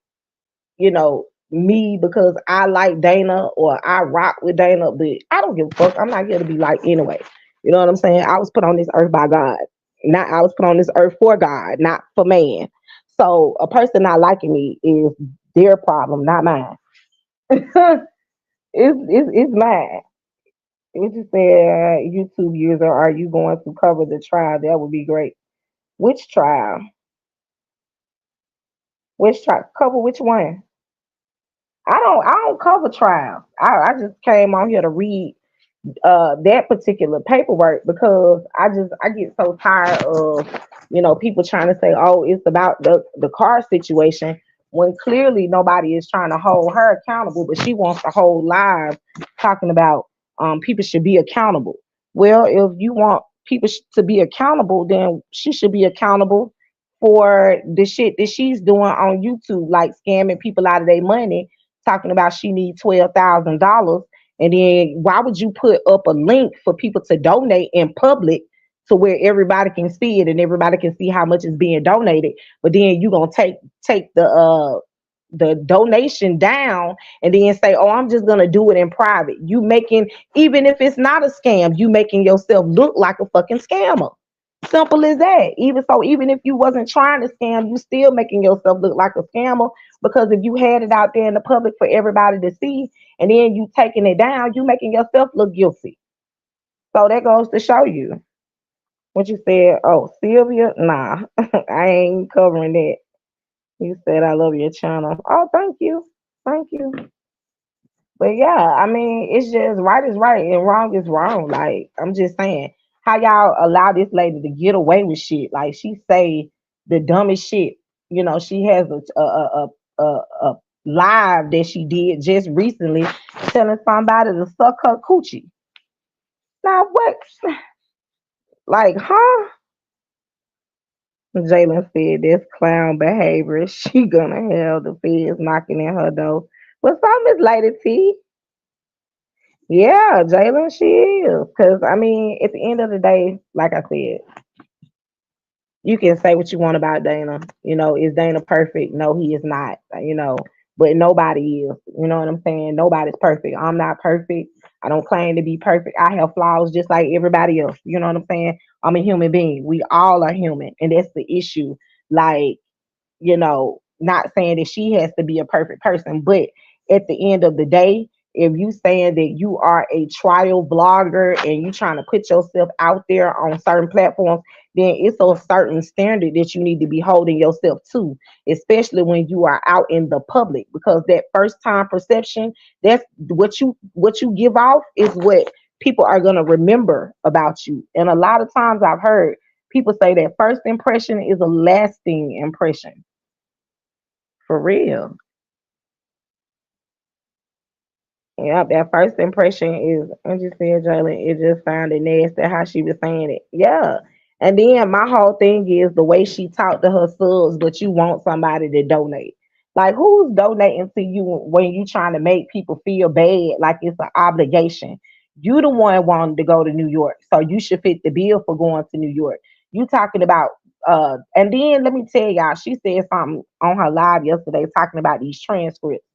me because I like Dana or I rock with Dana, but I don't give a fuck. I'm not here to be like anyway. You know what I'm saying? I was put on this earth by God. Not I was put on this earth for God, not for man. So a person not liking me is their problem, not mine. It's mine. It just said, YouTube user, are you going to cover the trial? That would be great. Which trial? Which trial? Cover which one? I don't cover trials. I just came on here to read that particular paperwork because I get so tired of people trying to say, oh, it's about the car situation when clearly nobody is trying to hold her accountable, but she wants to hold live talking about people should be accountable. Well, if you want people to be accountable, then she should be accountable for the shit that she's doing on YouTube, like scamming people out of their money, talking about she need $12,000. And then why would you put up a link for people to donate in public to where everybody can see it and everybody can see how much is being donated? But then you gonna take the donation down and then say, oh, I'm just gonna do it in private. You making, even if it's not a scam, you making yourself look like a fucking scammer. Simple as that. Even so, even if you wasn't trying to scam, you still making yourself look like a scammer because if you had it out there in the public for everybody to see and then you taking it down, you making yourself look guilty. So that goes to show you what you said. Oh, Sylvia, nah, I ain't covering that. You said I love your channel. Oh, thank you, thank you. But yeah, I mean, it's just right is right and wrong is wrong. Like I'm just saying, how y'all allow this lady to get away with shit? Like she say the dumbest shit. She has a live that she did just recently, telling somebody to suck her coochie. Now what? Like, huh? Jalen said that's clown behavior. She gonna have the feds knocking at her door. What's up, Miss Lady T? Yeah, Jalen, she is. Because, I mean, at the end of the day, like I said, you can say what you want about Dana. Is Dana perfect? No, he is not, but nobody is. You know what I'm saying? Nobody's perfect. I'm not perfect. I don't claim to be perfect. I have flaws just like everybody else. You know what I'm saying? I'm a human being. We all are human. And that's the issue. Like, not saying that she has to be a perfect person, but at the end of the day, if you saying that you are a trial blogger and you trying to put yourself out there on certain platforms, then it's a certain standard that you need to be holding yourself to, especially when you are out in the public, because that first time perception, that's what you give off is what people are going to remember about you. And a lot of times I've heard people say that first impression is a lasting impression. For real. Yep, that first impression is, I just said, Jalen, it just sounded nasty how she was saying it. Yeah. And then my whole thing is the way she talked to her subs, but you want somebody to donate. Like, who's donating to you when you trying to make people feel bad, like it's an obligation? You the one wanted to go to New York, so you should fit the bill for going to New York. You talking about and then let me tell y'all, she said something on her live yesterday talking about these transcripts.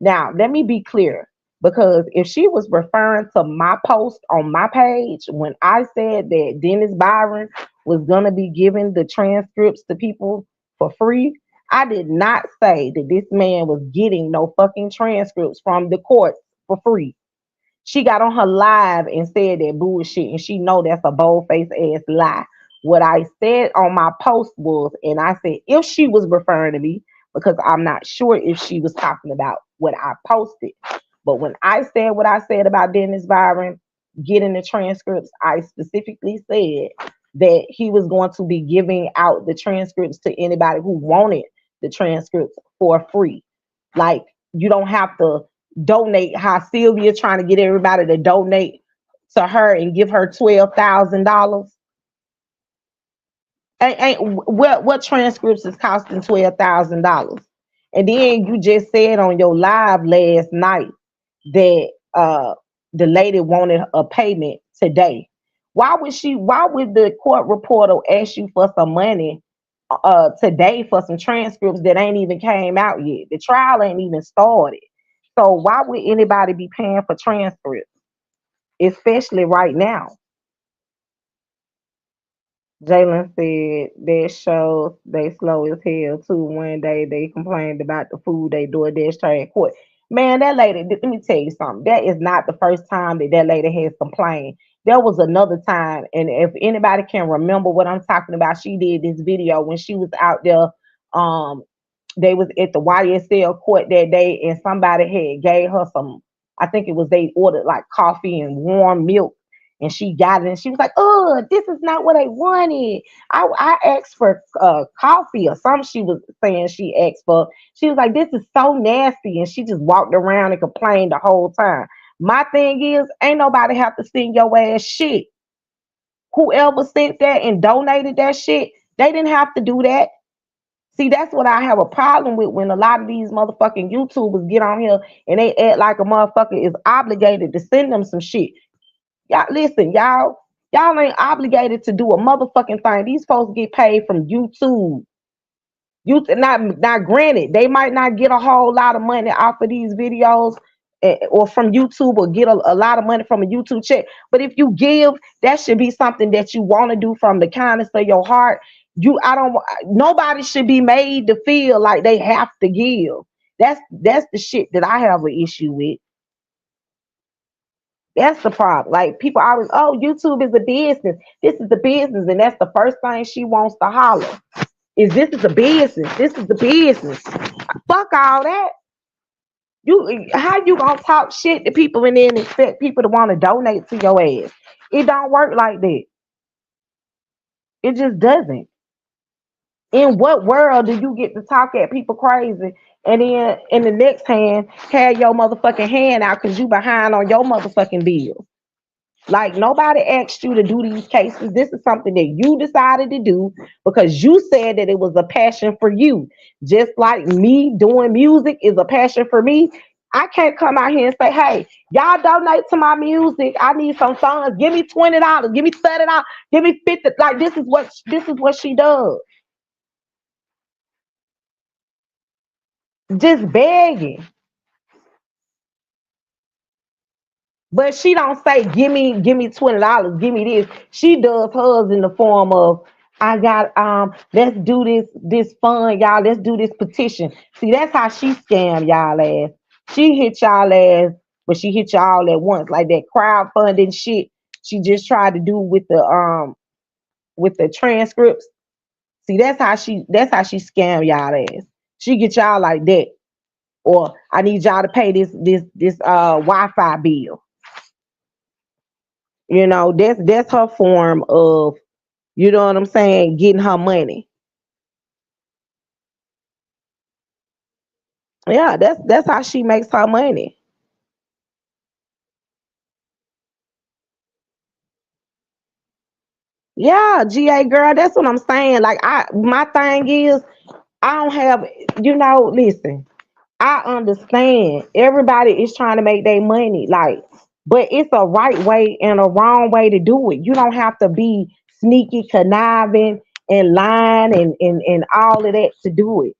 Now, let me be clear, because if she was referring to my post on my page when I said that Dennis Byron was going to be giving the transcripts to people for free, I did not say that this man was getting no fucking transcripts from the courts for free. She got on her live and said that bullshit, and she know that's a bold faced ass lie. What I said on my post was, and I said if she was referring to me, because I'm not sure if she was talking about what I posted. But when I said what I said about Dennis Byron getting the transcripts, I specifically said that he was going to be giving out the transcripts to anybody who wanted the transcripts for free. Like, you don't have to donate how Sylvia trying to get everybody to donate to her and give her $12,000. Ain't what transcripts is costing $12,000? And then you just said on your live last night that the lady wanted a payment today. Why would the court reporter ask you for some money today for some transcripts that ain't even came out yet? The trial ain't even started. So why would anybody be paying for transcripts, especially right now? Jalen said that shows they slow as hell too. One day they complained about the food they do at this train court. Man, that lady, let me tell you something. That is not the first time that that lady has complained. There was another time, and if anybody can remember what I'm talking about, she did this video when she was out there. Um, they was at the YSL court that day, and somebody had gave her some. I think it was they ordered like coffee and warm milk, and she got it and she was like, oh, this is not what I wanted. I asked for coffee or something. She was saying she asked for. She was like, this is so nasty, and she just walked around and complained the whole time. My thing is, ain't nobody have to send your ass shit. Whoever sent that and donated that shit, they didn't have to do that. See, that's what I have a problem with, when a lot of these motherfucking YouTubers get on here and they act like a motherfucker is obligated to send them some shit. Y'all listen, y'all ain't obligated to do a motherfucking thing. These folks get paid from YouTube. You not granted, they might not get a whole lot of money off of these videos, or from YouTube, or get a lot of money from a YouTube check. But if you give, that should be something that you want to do from the kindness of your heart. I don't. Nobody should be made to feel like they have to give. That's the shit that I have an issue with. That's the problem. Like, people always, oh, YouTube is a business. This is the business, and that's the first thing she wants to holler. Is this is a business? This is the business. Fuck all that. How you gonna talk shit to people and then expect people to want to donate to your ass? It don't work like that. It just doesn't. In what world do you get to talk at people crazy and then in the next hand have your motherfucking hand out because you behind on your motherfucking bill? Like, nobody asked you to do these cases. This is something that you decided to do because you said that it was a passion for you. Just like me doing music is a passion for me. I can't come out here and say, hey, y'all donate to my music. I need some songs. Give me $20. Give me $30. Give me 50. Like, this is what she does. Just begging. But she don't say, give me $20, give me this. She does hers in the form of, I got let's do this fund, y'all. Let's do this petition. See, that's how she scam y'all ass. She hit y'all ass, but she hit y'all at once. Like that crowdfunding shit she just tried to do with the transcripts. See, that's how she scam y'all ass. She get y'all like that. Or I need y'all to pay this Wi-Fi bill. That's her form of, you know what I'm saying, getting her money. Yeah, that's how she makes her money. Yeah, GA girl, that's what I'm saying. Like my thing is I don't have, listen, I understand everybody is trying to make their money, like, but it's a right way and a wrong way to do it. You don't have to be sneaky, conniving, and lying and all of that to do it.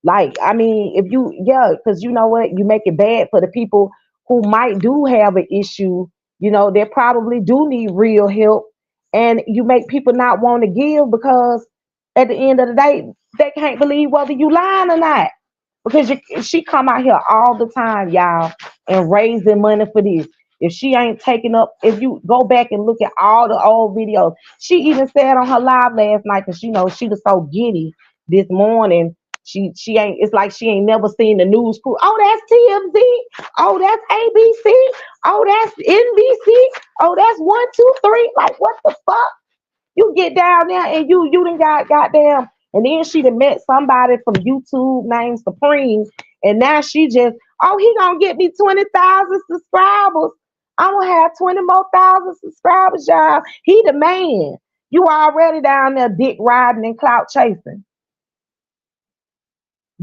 Like, I mean, if you, yeah, because you know what, you make it bad for the people who might do have an issue. They probably do need real help, and you make people not want to give because at the end of the day, they can't believe whether you lying or not because she come out here all the time, y'all, and raising money for this. If she ain't taking up, if you go back and look at all the old videos, she even said on her live last night, because she was so giddy this morning. She ain't. It's like she ain't never seen the news crew. Oh, that's TMZ. Oh, that's ABC. Oh, that's NBC. Oh, that's 1, 2, 3. Like, what the fuck? You get down there and you done got goddamn, and then she done met somebody from YouTube named Supreme, and now she just, oh, he gonna get me 20,000 subscribers. I'm gonna have 20 more thousand subscribers, y'all. He the man. You already down there dick riding and clout chasing.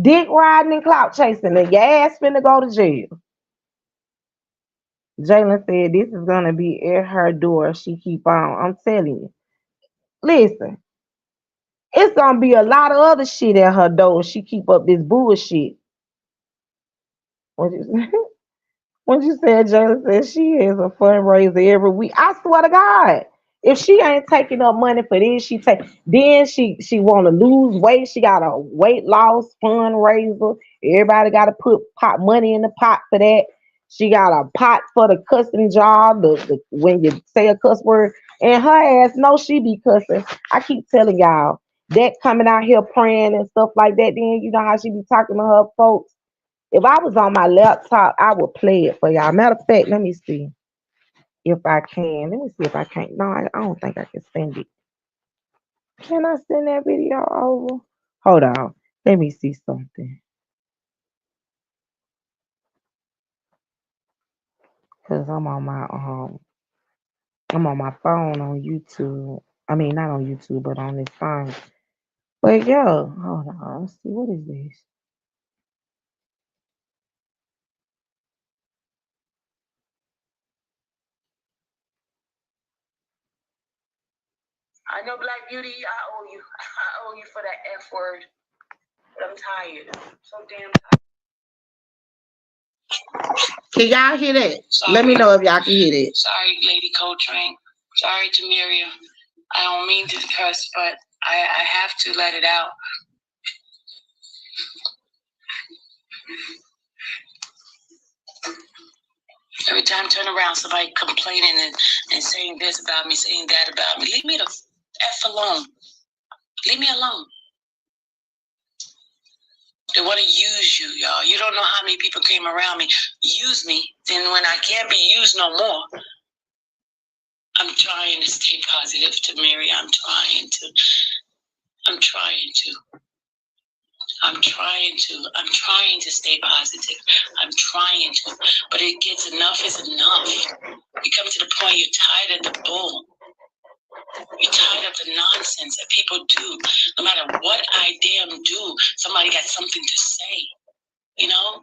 Dick riding and clout chasing, and your ass finna go to jail. Jalen said this is gonna be at her door. She keep on. I'm telling you. Listen, it's gonna be a lot of other shit at her door if she keep up this bullshit. What you, what you said, Jayla said she is a fundraiser every week. I swear to God, if she ain't taking up money for this, then she want to lose weight. She got a weight loss fundraiser. Everybody got to put pot money in the pot for that. She got a pot for the cussing job. When you say a cuss word, and her ass know she be cussing. I keep telling y'all that coming out here praying and stuff like that. Then you know how she be talking to her folks. If I was on my laptop, I would play it for y'all. Matter of fact, let me see if I can. Let me see if I can. No, I don't think I can send it. Can I send that video over? Hold on. Let me see something. Cause I'm on my phone on YouTube. I mean, not on YouTube, but on this phone. But yo, hold on. Let's see, what is this? I know Black Beauty, I owe you. I owe you for that F word. But I'm tired. So damn tired. Can y'all hear that? Sorry. Let me know if y'all can hear that. Sorry, Lady Coltrane. Sorry, Tamiria. I don't mean to curse, but I have to let it out. Every time I turn around, somebody complaining and saying this about me, saying that about me. Leave me the F alone. Leave me alone. They want to use you, y'all. You don't know how many people came around me, use me. Then when I can't be used no more, I'm trying to stay positive to Mary. I'm trying to. I'm trying to stay positive. I'm trying to. But it gets enough is enough. You come to the point you're tired of the bull. You're tired of the nonsense that people do. No matter what I damn do, somebody got something to say. You know?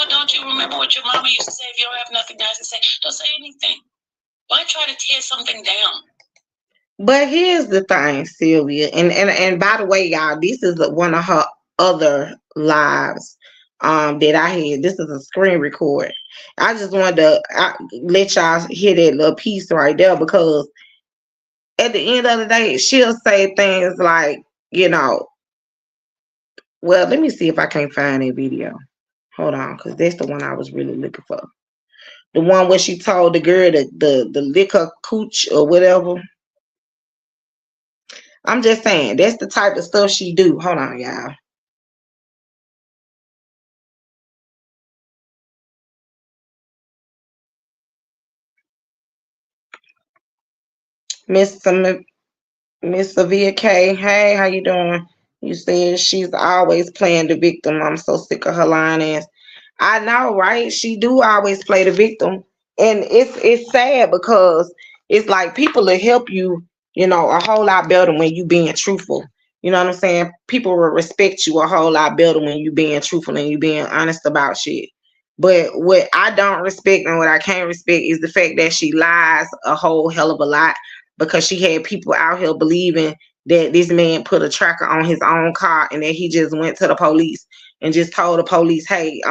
Don't you remember what your mama used to say? If you don't have nothing nice to say, don't say anything. Why try to tear something down? But here's the thing, Sylvia, and by the way, y'all, this is one of her other lives that I had. This is a screen record. I just wanted to let y'all hear that little piece right there, because at the end of the day, she'll say things like, well, let me see if I can't find that video. Hold on, because that's the one I was really looking for. The one where she told the girl the lick her cooch or whatever. I'm just saying, that's the type of stuff she do. Hold on, y'all. Miss Savia K, hey, how you doing? You said she's always playing the victim. I'm so sick of her lying ass. I know, right? She do always play the victim, and it's sad because it's like people will help you You know, a whole lot better when you being truthful. You know what I'm saying? People will respect you a whole lot better when you being truthful and you being honest about shit. But what I don't respect and what I can't respect is the fact that she lies a whole hell of a lot, because she had people out here believing that this man put a tracker on his own car and that he just went to the police and just told the police, hey,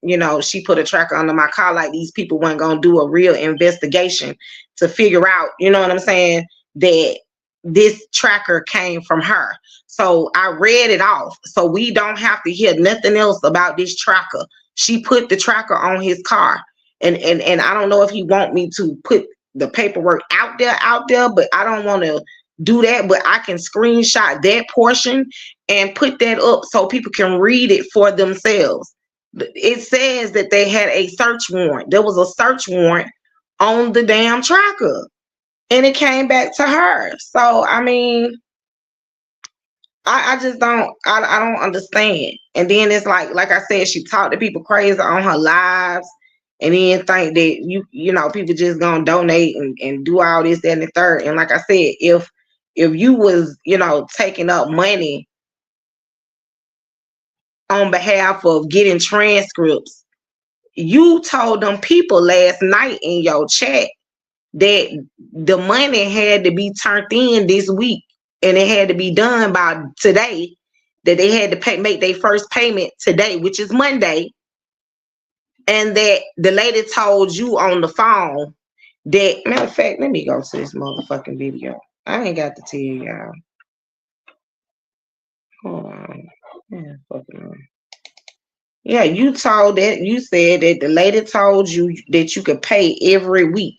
you know, she put a tracker under my car, like these people weren't gonna do a real investigation to figure out, you know what I'm saying, that this tracker came from her. So I read it off. So we don't have to hear nothing else about this tracker. She put the tracker on his car. And I don't know if he want me to put the paperwork out there, but I don't want to do that. But I can screenshot that portion and put that up so people can read it for themselves. It says that they had a search warrant. There was a search warrant on the damn tracker, and it came back to her. So I mean, I just I don't understand. And then it's like I said, she talked to people crazy on her lives, and then think that you know, people just gonna donate and do all this, that, and the third. And like I said, if you was, you know, taking up money on behalf of getting transcripts, you told them people last night in your chat that the money had to be turned in this week and it had to be done by today, that they had to make their first payment today, which is Monday, and that the lady told you on the phone that, matter of fact, let me go to this motherfucking video. I ain't got to tell y'all. Hold on. Yeah, fucking on. Yeah, you said that the lady told you that you could pay every week.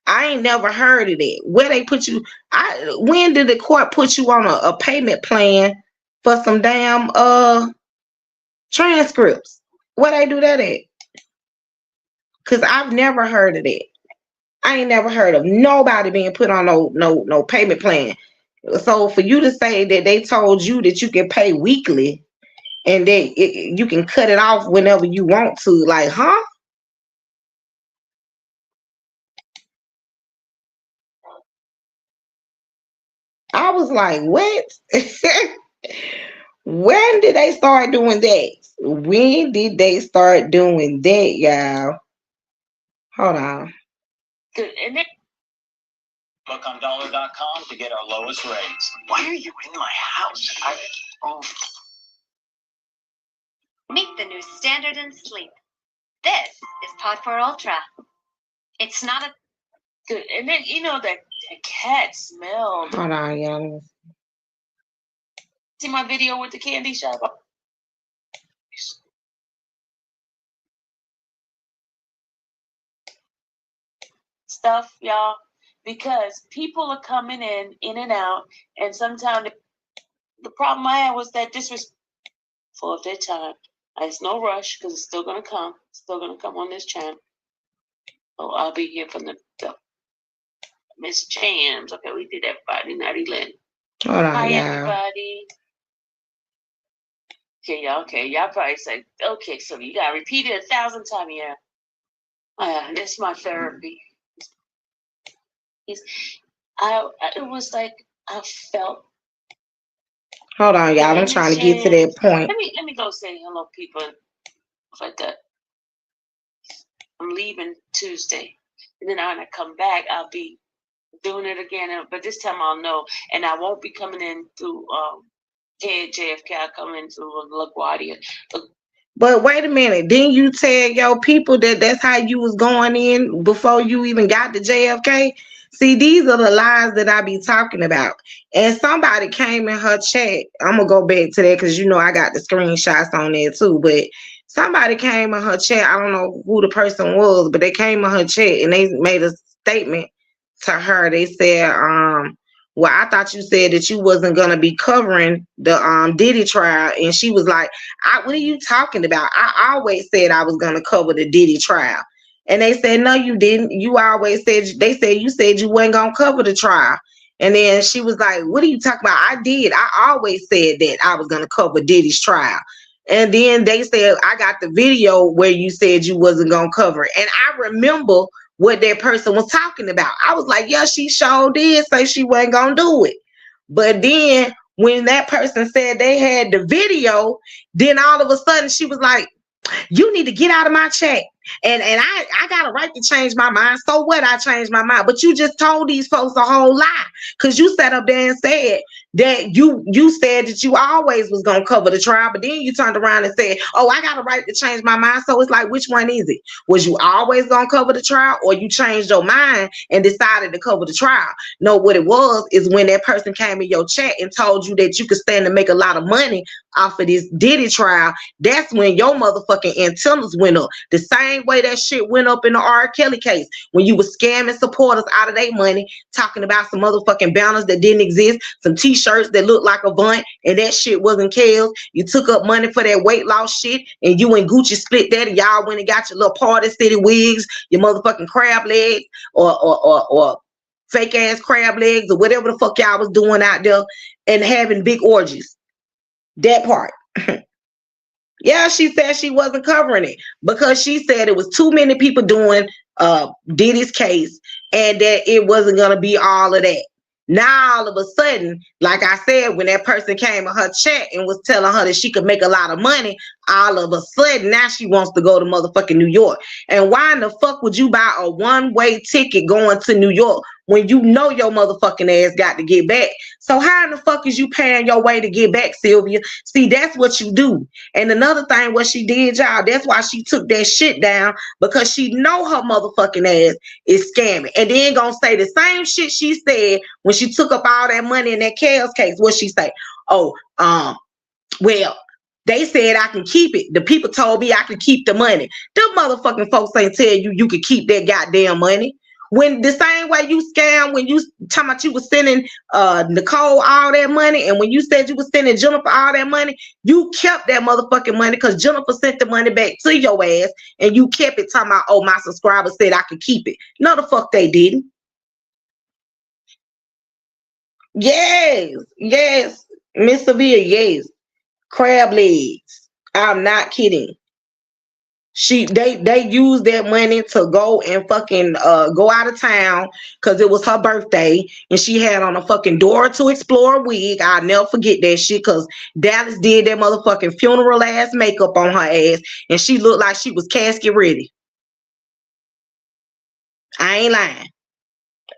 I ain't never heard of that. Where they put you? When did the court put you on a payment plan for some damn transcripts? Where they do that at? Cause I've never heard of that. I ain't never heard of nobody being put on no payment plan. So for you to say that they told you that you can pay weekly and that you can cut it off whenever you want to, like, huh? I was like, what? When did they start doing that? When did they start doing that, y'all? Hold on. Look on dollar.com to get our lowest rates. Why are you in my house? Meet the new standard in sleep. This is Pod 4 Ultra. It's not a good. And then, you know, that cat smelled. Hold on, y'all. See my video with the candy shop? Stuff, y'all, because people are coming in and out, and sometimes the problem I had was that this was full of their time. It's no rush because it's still gonna come. It's still gonna come on this channel. Oh, I'll be here from the Miss Chams. Okay, we did that Friday night, Lynn. Hold on, hi, y'all. everybody. Okay, y'all. Okay, y'all probably say, okay, so you gotta repeat it 1,000 times. Yeah. This is my therapy. It was like I felt. Hold on, y'all. I'm trying to get to that point. Let me go say hello, people. Like that. I'm leaving Tuesday, and then when I come back, I'll be doing it again. But this time I'll know, and I won't be coming in through JFK. I'll come in through LaGuardia. But wait a minute, didn't you tell your people that that's how you was going in before you even got to JFK? See, these are the lies that I be talking about. And somebody came in her chat. I'm gonna go back to that because you know I got the screenshots on there too. But somebody came in her chat. I don't know who the person was, but they came in her chat and they made a statement to her. They said, well, I thought you said that you wasn't gonna be covering the Diddy trial. And she was like, what are you talking about? I always said I was gonna cover the Diddy trial. And they said, no, you didn't. You always said, you said you weren't gonna cover the trial. And then she was like, what are you talking about? I did. I always said that I was gonna cover Diddy's trial. And then they said, I got the video where you said you wasn't gonna cover it. And I remember what that person was talking about. I was like, yeah, she sure did say she wasn't gonna do it. But then when that person said they had the video, then all of a sudden she was like, you need to get out of my chat. And I got a right to change my mind. So what? I changed my mind. But you just told these folks a whole lie. Because you sat up there and said that you said that you always was going to cover the trial. But then you turned around and said, oh, I got a right to change my mind. So it's like, which one is it? Was you always going to cover the trial, or you changed your mind and decided to cover the trial? No, what it was is when that person came in your chat and told you that you could stand to make a lot of money off of this Diddy trial. That's when your motherfucking antennas went up. The same way that shit went up in the R. Kelly case, when you were scamming supporters out of their money, talking about some motherfucking banners that didn't exist, some t-shirts that looked like a bunt, and that shit wasn't Kels. You took up money for that weight loss shit, and you and Gucci split that, and y'all went and got your little Party City wigs, your motherfucking crab legs, or fake ass crab legs, or whatever the fuck y'all was doing out there, and having big orgies. That part. Yeah, she said she wasn't covering it because she said it was too many people doing Diddy's case, and that it wasn't gonna be all of that. Now all of a sudden, like I said, when that person came in her chat and was telling her that she could make a lot of money, all of a sudden now she wants to go to motherfucking New York. And why in the fuck would you buy a one-way ticket going to New York when you know your motherfucking ass got to get back? So how in the fuck is you paying your way to get back, Sylvia? See, that's what you do. And another thing, what she did, y'all, that's why she took that shit down, because she know her motherfucking ass is scamming. And then gonna say the same shit she said when she took up all that money in that Kels case. What she say? Oh, well, they said I can keep it. The people told me I could keep the money. Them motherfucking folks ain't tell you you could keep that goddamn money. When the same way you scam, when you talking about you was sending Nicole all that money, and when you said you was sending Jennifer all that money, you kept that motherfucking money because Jennifer sent the money back to your ass, and you kept it talking about, oh, my subscriber said I could keep it. No, the fuck they didn't. Yes, Miss Sevilla, yes. Crab legs. I'm not kidding. They used that money to go and fucking go out of town because it was her birthday, and she had on a fucking Dora to Explore wig. I'll never forget that shit, because Dallas did that motherfucking funeral ass makeup on her ass, and she looked like she was casket ready. I ain't lying.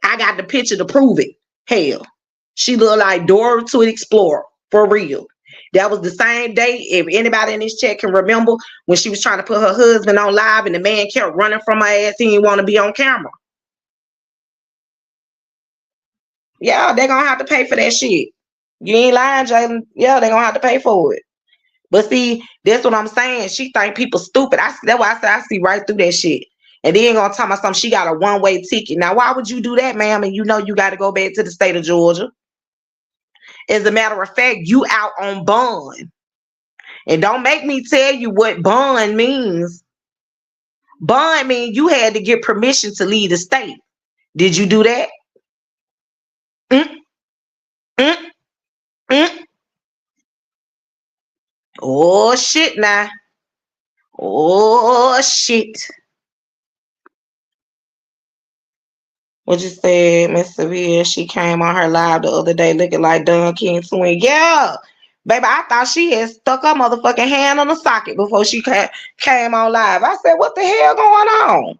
I got the picture to prove it. Hell, she looked like Dora to Explore for real. That was the same day, if anybody in this chat can remember, when she was trying to put her husband on live and the man kept running from her ass. He didn't want to be on camera. Yeah, they're going to have to pay for that shit. You ain't lying, Jalen. Yeah, they're going to have to pay for it. But see, that's what I'm saying. She think people stupid. That's why I say I see right through that shit. And then gonna tell me something, she got a one-way ticket. Now, why would you do that, ma'am? And you know you got to go back to the state of Georgia. As a matter of fact, you out on bond. And don't make me tell you what bond means. Bond means you had to get permission to leave the state. Did you do that? Oh, shit now. Oh, shit. What you said, Miss Sevilla? She came on her live the other day looking like Don King Swing. Yeah. Baby, I thought she had stuck her motherfucking hand on the socket before she came on live. I said, what the hell going on?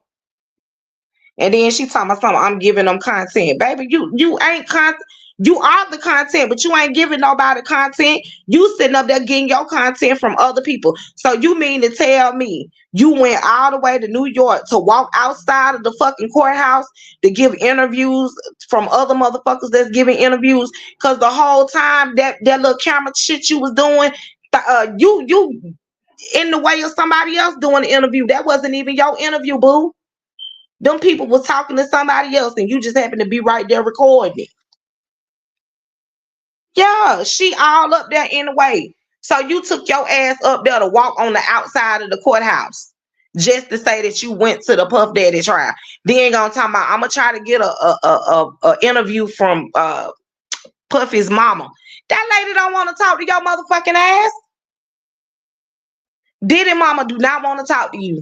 And then she talking about something, I'm giving them content. Baby, you ain't content. You are the content, but you ain't giving nobody content. You sitting up there getting your content from other people. So you mean to tell me you went all the way to New York to walk outside of the fucking courthouse to give interviews from other motherfuckers that's giving interviews? Because the whole time that little camera shit you was doing, you in the way of somebody else doing the interview. That wasn't even your interview, boo. Them people was talking to somebody else, and you just happened to be right there recording it. Yeah, she all up there in the way. So you took your ass up there to walk on the outside of the courthouse just to say that you went to the Puff Daddy trial. Then gonna talk about, I'm gonna try to get a interview from Puffy's mama. That lady don't want to talk to your motherfucking ass. Diddy mama do not want to talk to you.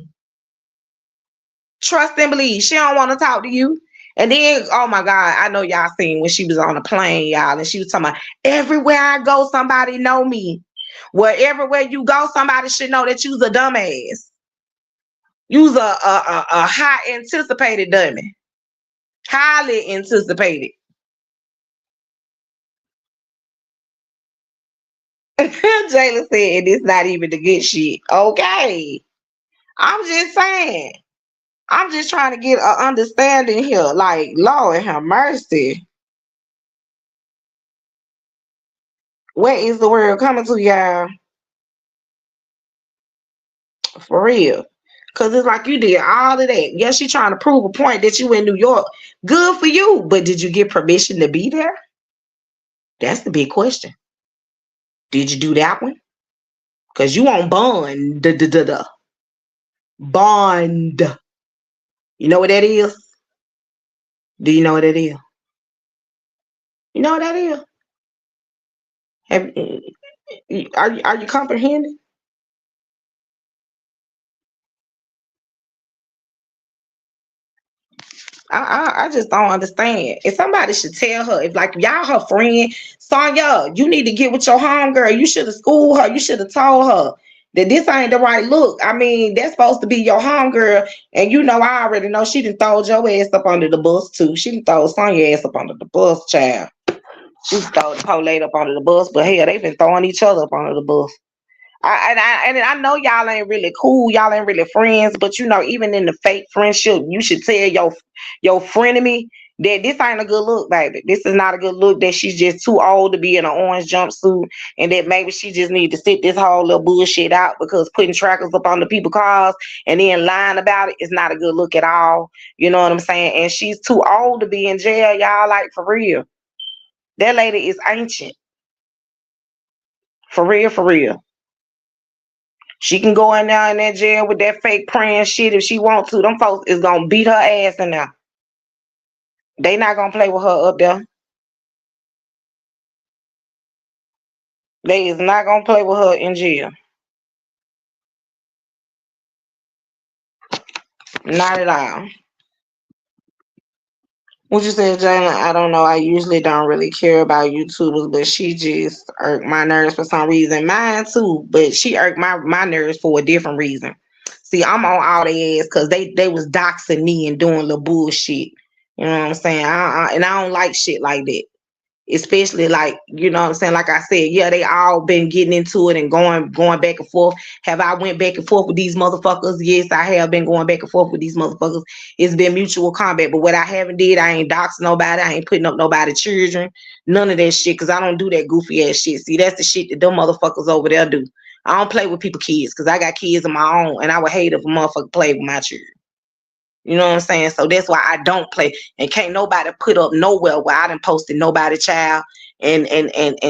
Trust and believe. She don't want to talk to you. And then, oh my God, I know y'all seen when she was on the plane, y'all, and she was talking about everywhere I go, somebody know me. Well, everywhere you go, somebody should know that you's a dumbass. You's a high anticipated dummy. Highly anticipated. Jayla said it's not even the good shit. Okay. I'm just saying. I'm just trying to get an understanding here. Like, Lord have mercy. Where is the world coming to, y'all? For real. Cause it's like you did all of that. Yes, she trying to prove a point that you in New York. Good for you. But did you get permission to be there? That's the big question. Did you do that one? Cause you on bond. Bond. You know what that is? Do you know what that is? You know what that is? Have, are you comprehending? I just don't understand. If somebody should tell her, if like y'all her friend, Sonya, you need to get with your homegirl. You should have schooled her. You should have told her that this ain't the right look. I mean, that's supposed to be your homegirl. And you know, I already know she done throw your ass up under the bus too. She done throw Sonya ass up under the bus, child. She throw the Polate up under the bus, but hell, they been throwing each other up under the bus. I know y'all ain't really cool, y'all ain't really friends, but you know, even in the fake friendship, you should tell your frenemy that this ain't a good look, baby. This is not a good look. That she's just too old to be in an orange jumpsuit, and that maybe she just need to sit this whole little bullshit out because putting trackers up on the people's cars and then lying about it is not a good look at all. You know what I'm saying? And she's too old to be in jail, y'all. Like for real, that lady is ancient. For real, for real. She can go in there in that jail with that fake praying shit if she wants to. Them folks is gonna beat her ass in there. They not gonna play with her up there. They is not gonna play with her in jail. Not at all. What you said, Jalen? I don't know. I usually don't really care about YouTubers, but she just irked my nerves for some reason. Mine too, but she irked my nerves for a different reason. See, I'm on all their ass because they was doxing me and doing little bullshit. You know what I'm saying? And I don't like shit like that. Especially like, you know what I'm saying, like I said, yeah, they all been getting into it and going back and forth. Have I went back and forth with these motherfuckers? Yes, I have been going back and forth with these motherfuckers. It's been mutual combat, but what I haven't did, I ain't doxing nobody, I ain't putting up nobody's children, none of that shit, because I don't do that goofy ass shit. See, that's the shit that them motherfuckers over there do. I don't play with people kids because I got kids of my own, and I would hate if a motherfucker played with my children. You know what I'm saying? So that's why I don't play. And can't nobody put up nowhere where I done posted nobody child and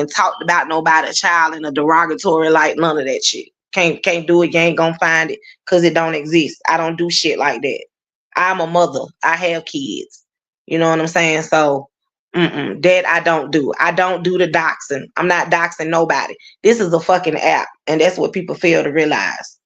talked about nobody child in a derogatory like none of that shit. Can't do it. You ain't gonna find it because it don't exist. I don't do shit like that. I'm a mother. I have kids. You know what I'm saying? So that I don't do. I don't do the doxing. I'm not doxing nobody. This is a fucking app, and that's what people fail to realize.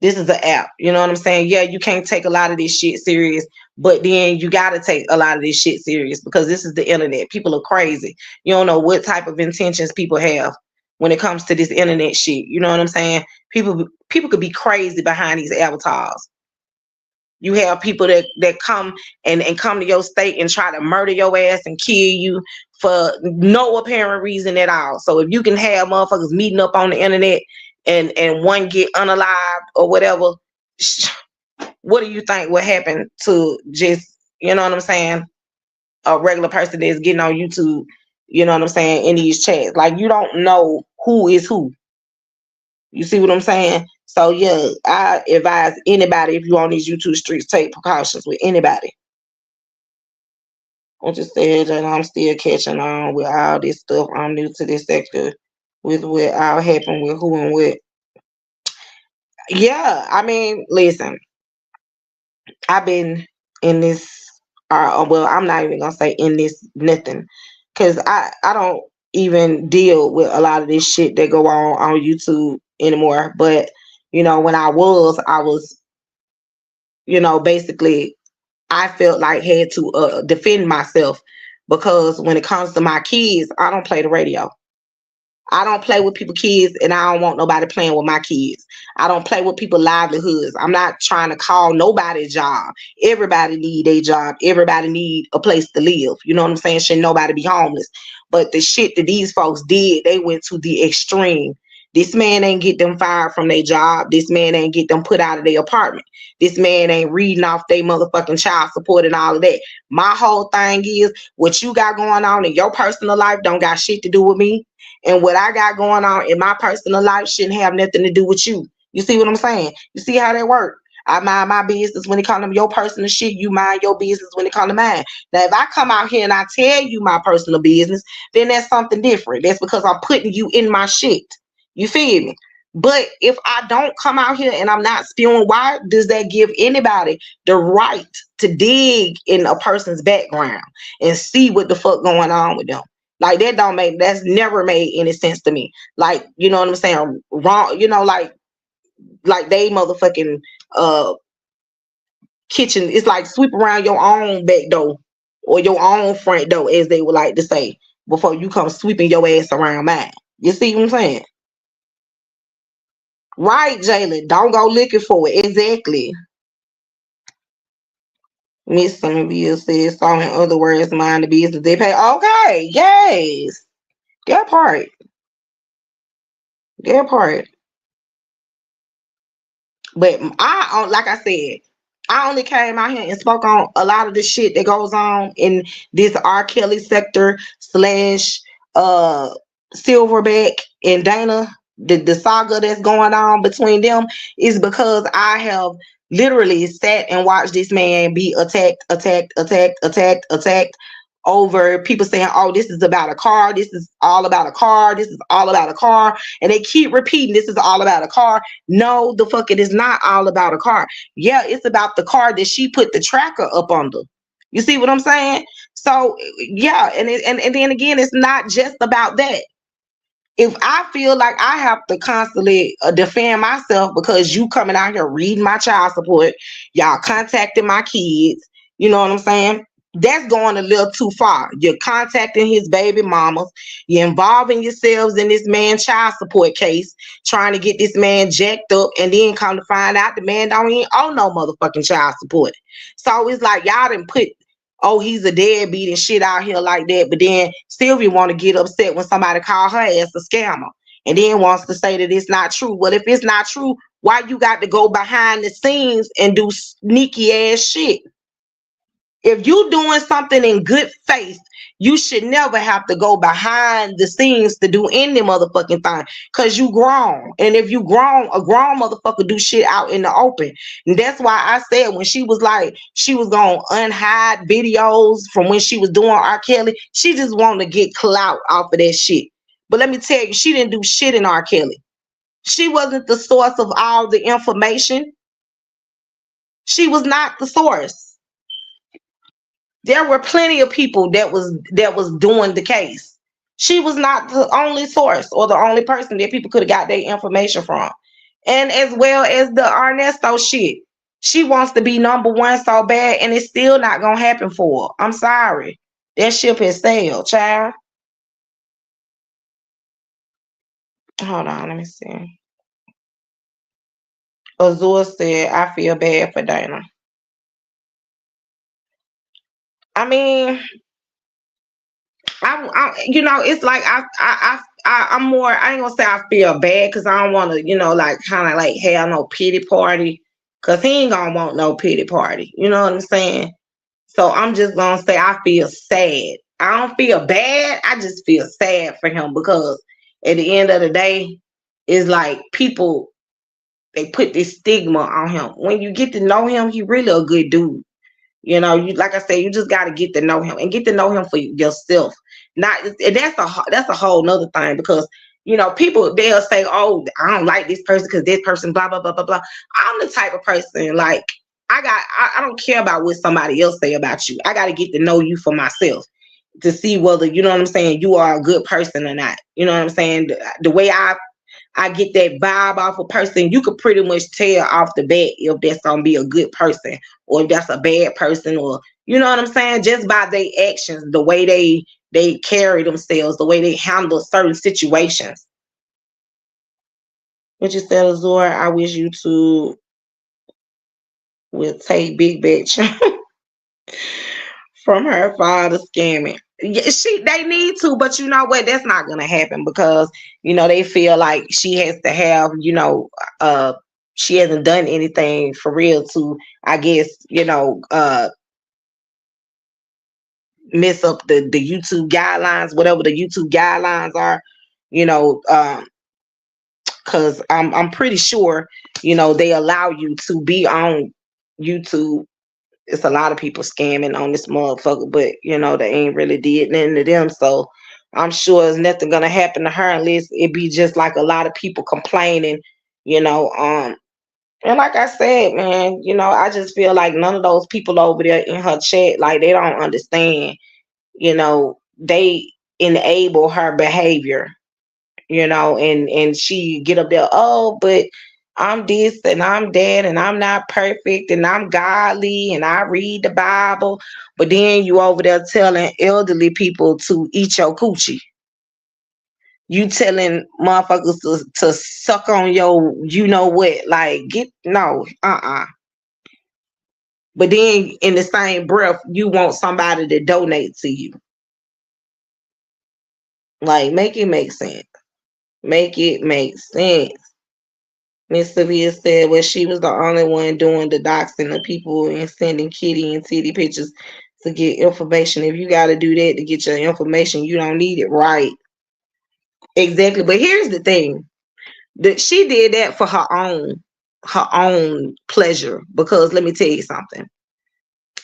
This is an app. You know what I'm saying? Yeah, you can't take a lot of this shit serious, but then you got to take a lot of this shit serious because this is the internet. People are crazy. You don't know what type of intentions people have when it comes to this internet shit. You know what I'm saying? People could be crazy behind these avatars. You have people that come and come to your state and try to murder your ass and kill you for no apparent reason at all. So if you can have motherfuckers meeting up on the internet and one get unalived or whatever, what do you think would happen to just, you know what I'm saying, a regular person that's getting on YouTube, you know what I'm saying, in these chats? Like, you don't know who is who. You see what I'm saying? So yeah, I advise anybody, if you on these YouTube streets, take precautions with anybody. What you said, and I'm still catching on with all this stuff. I'm new to this sector with what all happened with who and what. Yeah, I mean, listen, I've been in this, well, I'm not even gonna say in this nothing, because I don't even deal with a lot of this shit that go on YouTube anymore. But you know, when I was basically I felt like had to defend myself because when it comes to my kids, I don't play the radio. I don't play with people's kids, and I don't want nobody playing with my kids. I don't play with people's livelihoods. I'm not trying to call nobody's job. Everybody need a job. Everybody need a place to live. You know what I'm saying? Should nobody be homeless. But the shit that these folks did, they went to the extreme. This man ain't get them fired from their job. This man ain't get them put out of their apartment. This man ain't reading off their motherfucking child support and all of that. My whole thing is what you got going on in your personal life don't got shit to do with me. And what I got going on in my personal life shouldn't have nothing to do with you. You see what I'm saying? You see how that work? I mind my business when it comes to your personal shit. You mind your business when it comes to mine. Now, if I come out here and I tell you my personal business, then that's something different. That's because I'm putting you in my shit. You feel me? But if I don't come out here and I'm not spewing, why does that give anybody the right to dig in a person's background and see what the fuck going on with them? Like that's never made any sense to me. Like, you know what I'm saying? Wrong, like they motherfucking kitchen. It's like sweep around your own back door or your own front door, as they would like to say, before you come sweeping your ass around mine. You see what I'm saying? Right, Jalen. Don't go looking for it. Exactly. Miss Somerville says, so in other words, mind the business they pay. Okay, yes. That part. That part. But like I said, I only came out here and spoke on a lot of the shit that goes on in this R. Kelly sector / Silverback and Dana. The saga that's going on between them is because I have literally sat and watched this man be attacked over people saying, oh, this is about a car. This is all about a car. This is all about a car. And they keep repeating, this is all about a car. No, the fuck, it is not all about a car. Yeah, it's about the car that she put the tracker up under. You see what I'm saying? So, yeah. And then again, it's not just about that. If I feel like I have to constantly defend myself because you coming out here reading my child support, y'all contacting my kids, you know what I'm saying? That's going a little too far. You're contacting his baby mamas. You're involving yourselves in this man's child support case, trying to get this man jacked up, and then come to find out the man don't even owe no motherfucking child support. So it's like y'all didn't put, oh, he's a deadbeat and shit out here like that. But then Sylvia want to get upset when somebody call her ass a scammer and then wants to say that it's not true. Well, if it's not true, why you got to go behind the scenes and do sneaky ass shit? If you doing something in good faith, you should never have to go behind the scenes to do any motherfucking thing, because you grown. And if you grown, a grown motherfucker do shit out in the open. And that's why I said when she was like, she was going to unhide videos from when she was doing R. Kelly, she just wanted to get clout off of that shit. But let me tell you, she didn't do shit in R. Kelly. She wasn't the source of all the information. She was not the source. There were plenty of people that was doing the case. She was not the only source or the only person that people could have got their information from. And as well as the Ernesto shit. She wants to be number one so bad, and it's still not gonna happen for her. I'm sorry. That ship has sailed, child. Hold on, let me see. Azul said, I feel bad for Dana. I mean, it's like I'm more, I ain't gonna say I feel bad because I don't want to, like kind of like have no pity party, because he ain't gonna want no pity party. You know what I'm saying? So I'm just gonna say I feel sad. I don't feel bad. I just feel sad for him because at the end of the day, it's like people, they put this stigma on him. When you get to know him, he really a good dude. You know, you, like I said, you just got to get to know him and get to know him for yourself. Not, and that's a whole nother thing, because people, they'll say, oh, I don't like this person because this person blah blah blah blah blah. I'm the type of person, like, I don't care about what somebody else say about you. I got to get to know you for myself to see whether, you know what I'm saying, you are a good person or not. You know what I'm saying? The way I I get that vibe off a person. You could pretty much tell off the bat if that's gonna be a good person or if that's a bad person, or you know what I'm saying, just by their actions, the way they carry themselves, the way they handle certain situations. What you said, Azor, I wish you two would take big bitch from her father scamming. Yeah, they need to, but you know what? That's not gonna happen because they feel like she has to have she hasn't done anything for real to, I guess, mess up the YouTube guidelines, whatever the YouTube guidelines are, you know, because I'm pretty sure they allow you to be on YouTube. It's a lot of people scamming on this motherfucker, but they ain't really did nothing to them. So I'm sure there's nothing gonna happen to her unless it be just like a lot of people complaining, you know. And like I said, man, I just feel like none of those people over there in her chat, like they don't understand, they enable her behavior, and she get up there, oh, but I'm this and I'm that and I'm not perfect and I'm godly and I read the Bible, but then you over there telling elderly people to eat your coochie. You telling motherfuckers to suck on your what, like get no, but then in the same breath you want somebody to donate to you. Like, make it make sense. Make it make sense. Miss Sylvia said, well, she was the only one doing the doxing of people and sending kitty and titty pictures to get information. If you got to do that to get your information, you don't need it, right? Exactly. But here's the thing: that she did that for her own pleasure. Because let me tell you something.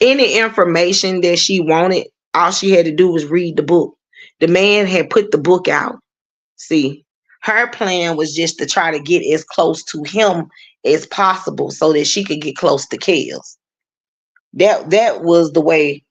Any information that she wanted, all she had to do was read the book. The man had put the book out. See, her plan was just to try to get as close to him as possible so that she could get close to Kels. That was the way,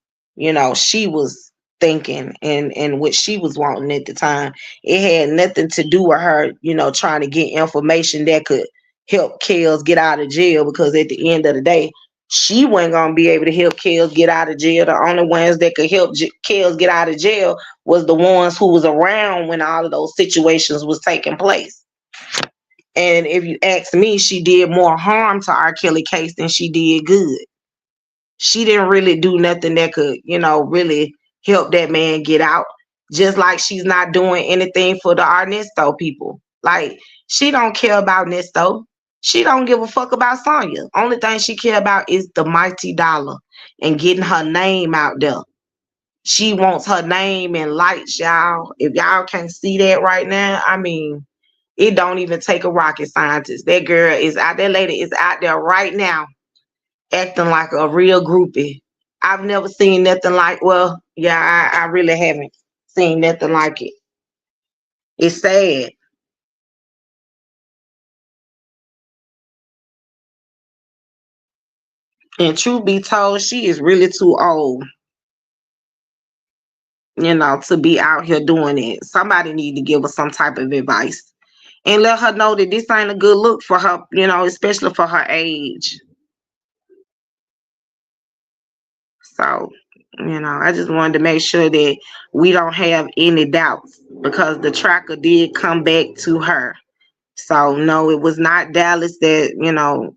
she was thinking and what she was wanting at the time. It had nothing to do with her, trying to get information that could help Kels get out of jail, because at the end of the day, she wasn't gonna be able to help Kels get out of jail. The only ones that could help Kels get out of jail was the ones who was around when all of those situations was taking place. And if you ask me, she did more harm to R. Kelly case than she did good. She didn't really do nothing that could, really help that man get out. Just like she's not doing anything for the Ernesto people. Like, she don't care about Nesto. She don't give a fuck about Sonya. Only thing she care about is the mighty dollar and getting her name out there. She wants her name in lights, y'all. If y'all can't see that right now, I mean, it don't even take a rocket scientist. That girl is out. That lady is out there right now acting like a real groupie. I've never seen nothing like, well, yeah, I really haven't seen nothing like it. It's sad. And truth be told, she is really too old, to be out here doing it. Somebody need to give her some type of advice and let her know that this ain't a good look for her, especially for her age. So, I just wanted to make sure that we don't have any doubts, because the tracker did come back to her. So no, it was not Dallas that,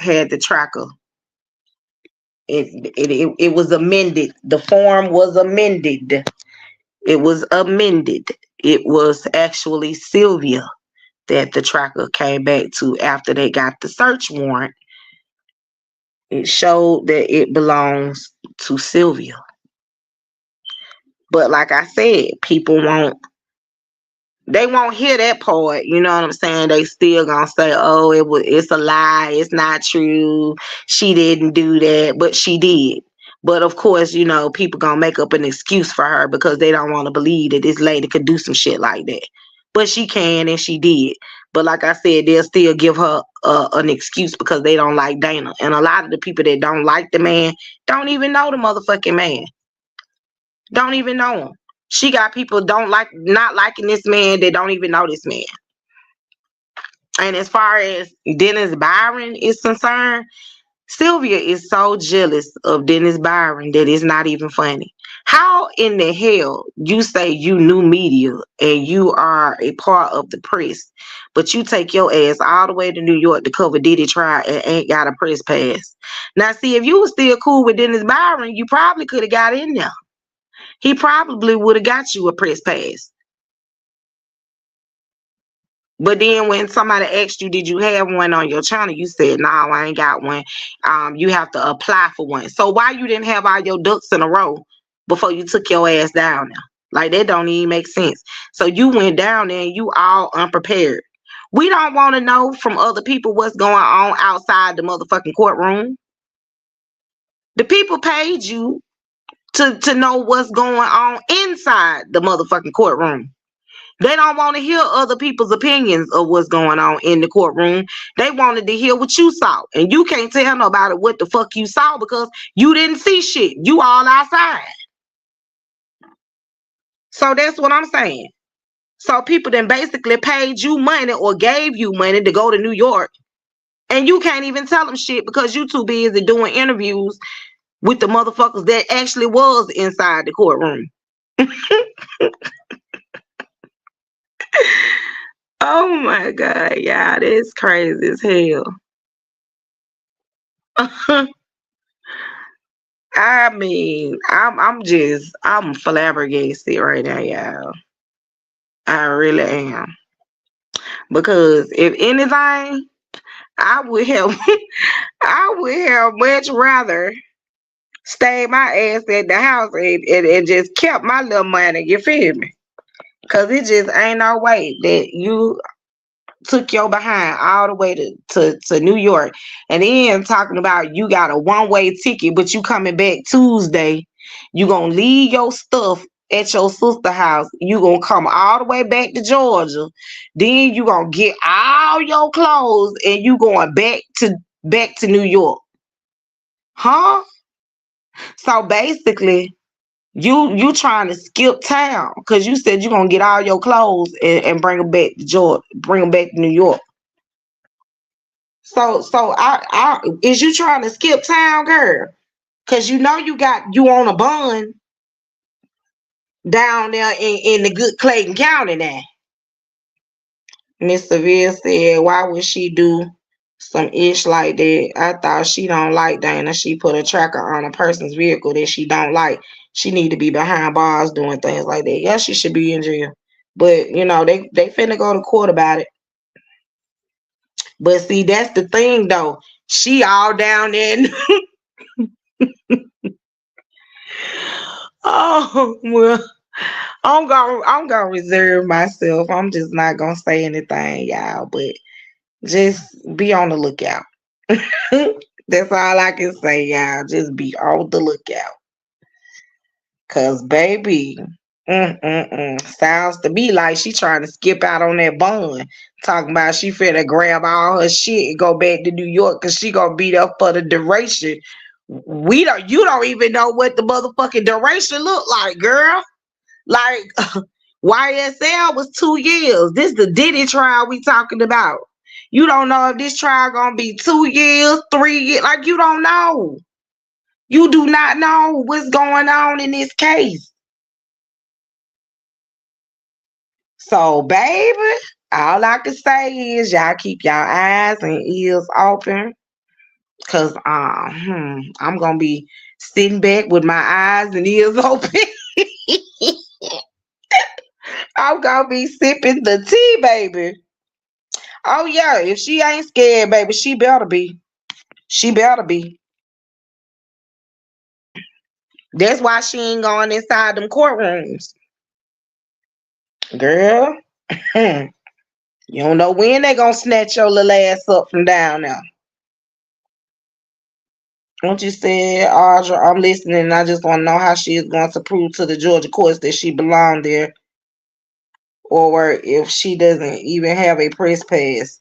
had the tracker. It was amended. The form was amended. It was amended. It was actually Sylvia that the tracker came back to after they got the search warrant. It showed that it belongs to Sylvia. But like I said, people won't hear that part, you know what I'm saying? They still gonna say, oh, it's a lie, it's not true, she didn't do that, but she did. But of course, people gonna make up an excuse for her because they don't want to believe that this lady could do some shit like that. But she can, and she did. But like I said, they'll still give her an excuse because they don't like Dana. And a lot of the people that don't like the man don't even know the motherfucking man. Don't even know him. She got people not liking this man that don't even know this man. And as far as Dennis Byron is concerned, Sylvia is so jealous of Dennis Byron that it's not even funny. How in the hell you say you new media and you are a part of the press, but you take your ass all the way to New York to cover Diddy trial and ain't got a press pass? Now, see, if you was still cool with Dennis Byron, you probably could have got in there. He probably would have got you a press pass. But then when somebody asked you, did you have one on your channel? You said, no, I ain't got one. You have to apply for one. So why you didn't have all your ducks in a row before you took your ass down there? Like, that don't even make sense. So you went down there and you all unprepared. We don't want to know from other people what's going on outside the motherfucking courtroom. The people paid you to know what's going on inside the motherfucking courtroom. They don't want to hear other people's opinions of what's going on in the courtroom. They wanted to hear what you saw. And you can't tell nobody what the fuck you saw because you didn't see shit. You all outside. So that's what I'm saying. So people then basically paid you money or gave you money to go to New York. And you can't even tell them shit because you too busy doing interviews with the motherfuckers that actually was inside the courtroom. Oh my God, yeah, that's crazy as hell. I mean, I'm flabbergasted right now, y'all. I really am. Because if anything, I would have I would have much rather stayed my ass at the house and just kept my little money, you feel me? Cause it just ain't no way that you took your behind all the way to New York and then talking about you got a one-way ticket, but you coming back Tuesday. You gonna leave your stuff at your sister house. You gonna come all the way back to Georgia. Then you gonna get all your clothes and you going back to New York. Huh? So basically, you trying to skip town because you said you're gonna get all your clothes and bring them back to Georgia, bring them back to New York. So I is you trying to skip town, girl? Cause you know you on a bond down there in the good Clayton County now. Miss Seville said, why would she do some ish like that? I thought she don't like Dana. She put a tracker on a person's vehicle that she don't like. She need to be behind bars doing things like that. Yeah, she should be in jail. But you know, they finna go to court about it. But see, that's the thing though. She all down there. Oh well, I'm gonna reserve myself. I'm just not gonna say anything, y'all. But just be on the lookout. That's all I can say, y'all. Just be on the lookout. Cause baby, sounds to me like she trying to skip out on that bun. Talking about she finna grab all her shit and go back to New York cause she gonna be there for the duration. You don't even know what the motherfucking duration look like, girl. Like YSL was 2 years. This the Diddy trial we talking about. You don't know if this trial gonna be 2 years, 3 years. Like you don't know. You do not know what's going on in this case. So, baby, all I can say is y'all keep y'all eyes and ears open. Cause I'm gonna be sitting back with my eyes and ears open. I'm gonna be sipping the tea, baby. Oh yeah, if she ain't scared, baby, she better be. She better be. That's why she ain't going inside them courtrooms. Girl, you don't know when they gonna snatch your little ass up from down there. What you said, Audra, I'm listening and I just want to know how she is going to prove to the Georgia courts that she belonged there or if she doesn't even have a press pass.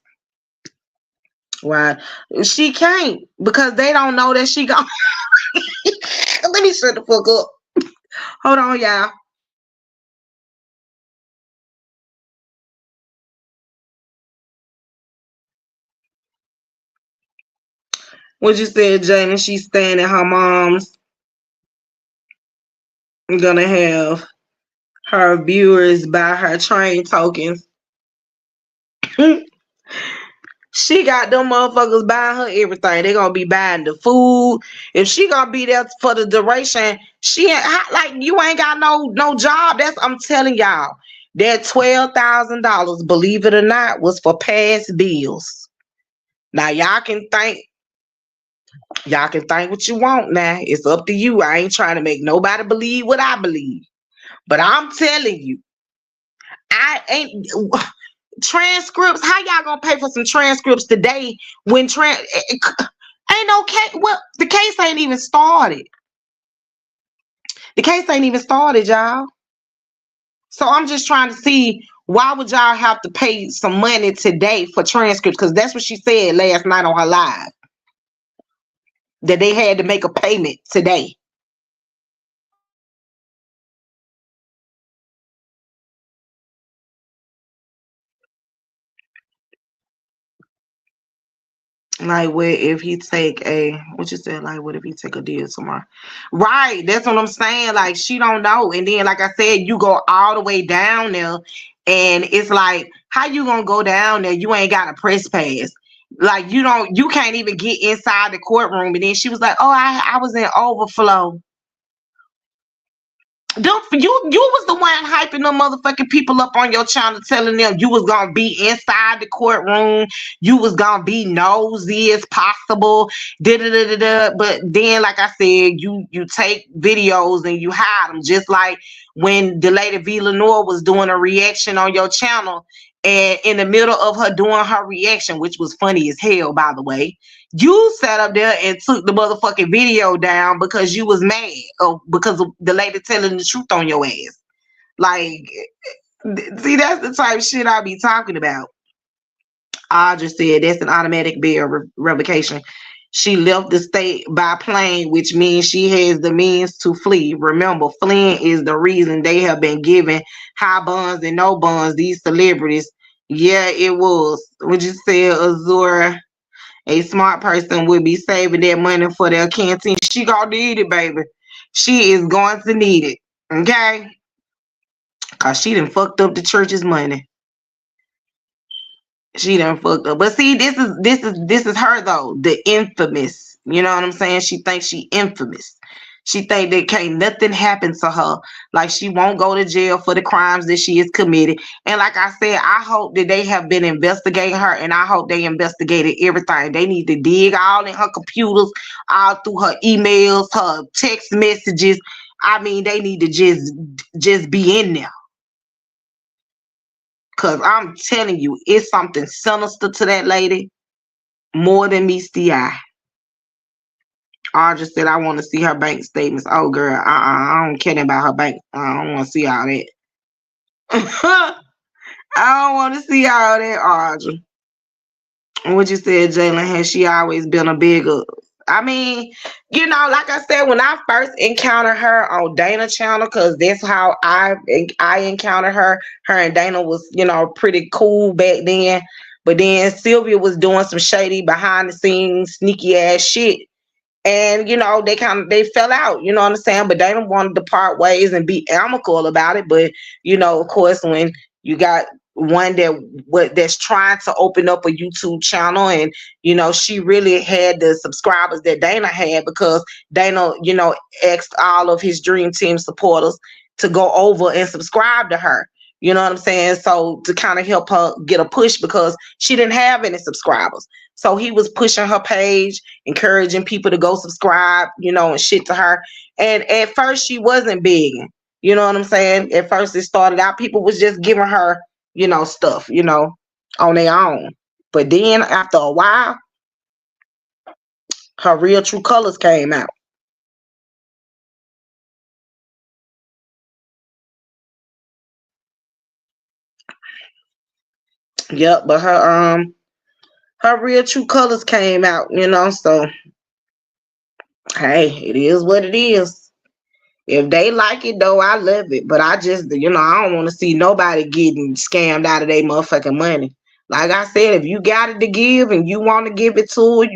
Why? She can't because they don't know that she gone. Let me shut the fuck up. Hold on, y'all. What you said, Jalen? She's staying at her mom's. Gonna have her viewers buy her train tokens. She got them motherfuckers buying her everything. They gonna be buying the food. If she gonna be there for the duration, she ain't like you ain't got no job. That's I'm telling y'all. That $12,000, believe it or not, was for past bills. Now y'all can think what you want. Now it's up to you. I ain't trying to make nobody believe what I believe, but I'm telling you, I ain't. Transcripts, how y'all gonna pay for some transcripts today when ain't no case? Well, the case ain't even started. The case ain't even started, y'all. So I'm just trying to see, why would y'all have to pay some money today for transcripts? Because that's what she said last night on her live, that they had to make a payment today. Like, what if he take what you said, like, what if he take a deal tomorrow? Right, that's what I'm saying. Like, she don't know. And then, like I said, you go all the way down there, and it's like, how you gonna go down there? You ain't got a press pass. Like, you can't even get inside the courtroom. And then she was like, oh, I was in overflow. You was the one hyping them motherfucking people up on your channel, telling them you was gonna be inside the courtroom, you was gonna be nosy as possible, da. But then, like I said, you take videos and you hide them, just like when the lady Villanor was doing a reaction on your channel, and in the middle of her doing her reaction, which was funny as hell, by the way, you sat up there and took the motherfucking video down because you was mad, or because of the lady telling the truth on your ass. Like, see, that's the type of shit I be talking about. I just said that's an automatic bail revocation. She left the state by plane, which means she has the means to flee. Remember, fleeing is the reason they have been given high bonds and no bonds, these celebrities. Yeah, it was. Would you say, Azura? A smart person would be saving that money for their canteen. She gonna need it, baby. She is going to need it. Okay? Cause she done fucked up the church's money. She done fucked up. But see, this is her though. The infamous. You know what I'm saying? She thinks she infamous. She think that can't nothing happen to her. Like, she won't go to jail for the crimes that she has committed. And like I said, I hope that they have been investigating her, and I hope they investigated everything. They need to dig all in her computers, all through her emails, her text messages. I mean, they need to just be in there. Cause I'm telling you, it's something sinister to that lady, more than meets the eye. I just said I want to see her bank statements. Oh, girl, I don't care about her bank. I don't want to see all that. I don't want to see all that, Audrey. What you said, Jalen, has she always been a bigger? I mean, like I said, when I first encountered her on Dana channel, because that's how I encountered her. Her and Dana was, pretty cool back then. But then Sylvia was doing some shady behind the scenes, sneaky ass shit. And they fell out, you know what I'm saying? But Dana wanted to part ways and be amicable about it. But of course, when you got one that's trying to open up a YouTube channel, and she really had the subscribers that Dana had, because Dana asked all of his Dream Team supporters to go over and subscribe to her. You know what I'm saying? So to kind of help her get a push, because she didn't have any subscribers. So he was pushing her page, encouraging people to go subscribe, and shit to her. And at first she wasn't begging. You know what I'm saying? At first it started out, people was just giving her, stuff, on their own. But then after a while, her real true colors came out. Yep, but her real true colors came out, so hey, it is what it is. If they like it though, I love it. But I just, I don't want to see nobody getting scammed out of their motherfucking money. Like I said, if you got it to give and you want to give it to her,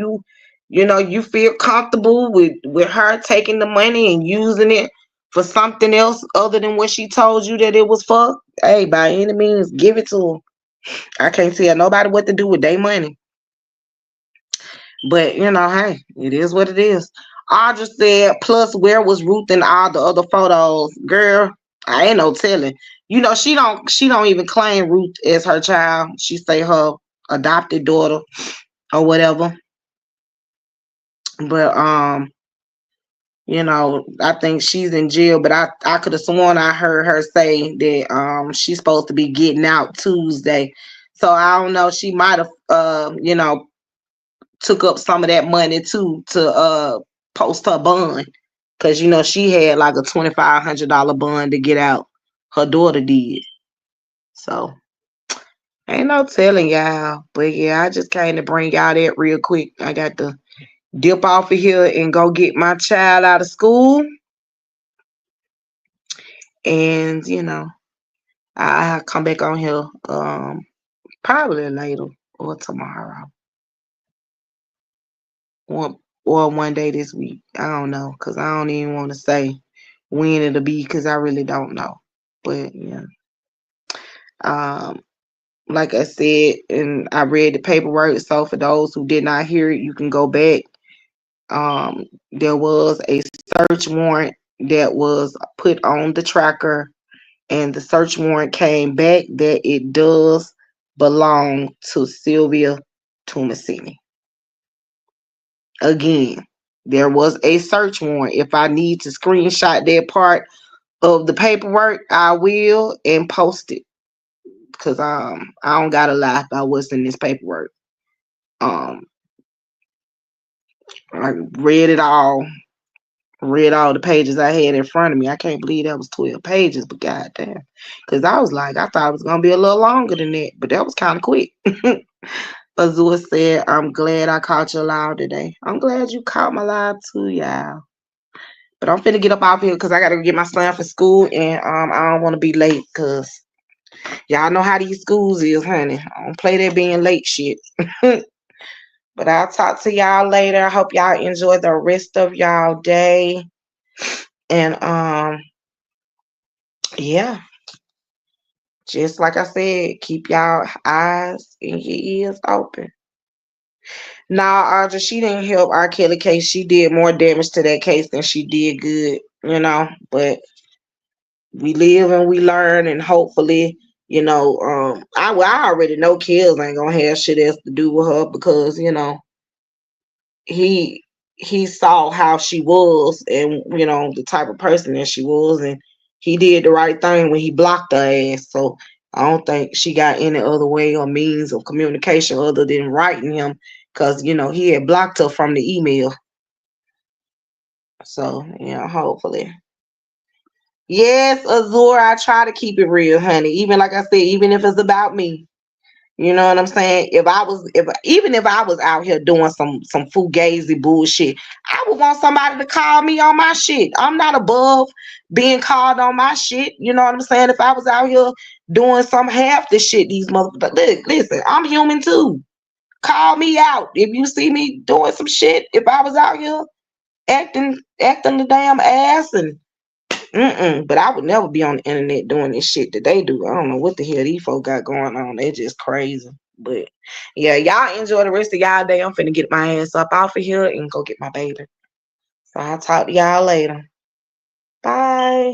you feel comfortable with her taking the money and using it for something else other than what she told you that it was for, hey, by any means, give it to her. I can't tell nobody what to do with their money. But hey, it is what it is. Audra said, plus where was Ruth and all the other photos? Girl, I ain't no telling. She don't even claim Ruth as her child. She say her adopted daughter or whatever. But I think she's in jail, but I could have sworn I heard her say that she's supposed to be getting out Tuesday. So I don't know, she might have took up some of that money too to post her bond, because she had like a $2,500 bond to get out. Her daughter did. So ain't no telling y'all. But yeah, I just came to bring y'all that real quick. I got to dip off of here and go get my child out of school. And I'll come back on here probably later or tomorrow. One day this week. I don't know, because I don't even want to say when it'll be, because I really don't know. But yeah. Like I said, and I read the paperwork, so for those who did not hear it, you can go back. There was a search warrant that was put on the tracker, and the search warrant came back that it does belong to Sylvia Tomasini. Again, there was a search warrant. If I need to screenshot that part of the paperwork, I will and post it, because I don't gotta lie about what's in this paperwork. I read all the pages I had in front of me. I can't believe that was 12 pages, but goddamn, because I was like, I thought it was gonna be a little longer than that, but that was kind of quick. Azul said, I'm glad I caught your live today. I'm glad you caught my live too, y'all. But I'm finna get up off here because I gotta get my son for school, and I don't want to be late, because y'all know how these schools is, honey. I don't play that being late shit. But I'll talk to y'all later. I hope y'all enjoy the rest of y'all day. And yeah. Just like I said, keep y'all eyes and your ears open. Nah, Audra, she didn't help R. Kelly case. She did more damage to that case than she did good, But we live and we learn, and hopefully, I already know Kills ain't gonna have shit else to do with her, because he saw how she was, and the type of person that she was, and he did the right thing when he blocked her ass. So I don't think she got any other way or means of communication other than writing him, because he had blocked her from the email. So hopefully. Yes, Azure, I try to keep it real, honey. Even like I said, even if it's about me. You know what I'm saying? Even if I was out here doing some fugazi bullshit, I would want somebody to call me on my shit. I'm not above being called on my shit. You know what I'm saying? If I was out here doing some half the shit, these motherfuckers, listen, I'm human too. Call me out if you see me doing some shit. If I was out here acting the damn ass, and but I would never be on the internet doing this shit that they do. I don't know what the hell these folks got going on. They're just crazy. But yeah, y'all enjoy the rest of y'all day. I'm finna get my ass up off of here and go get my baby. So I'll talk to y'all later. Bye.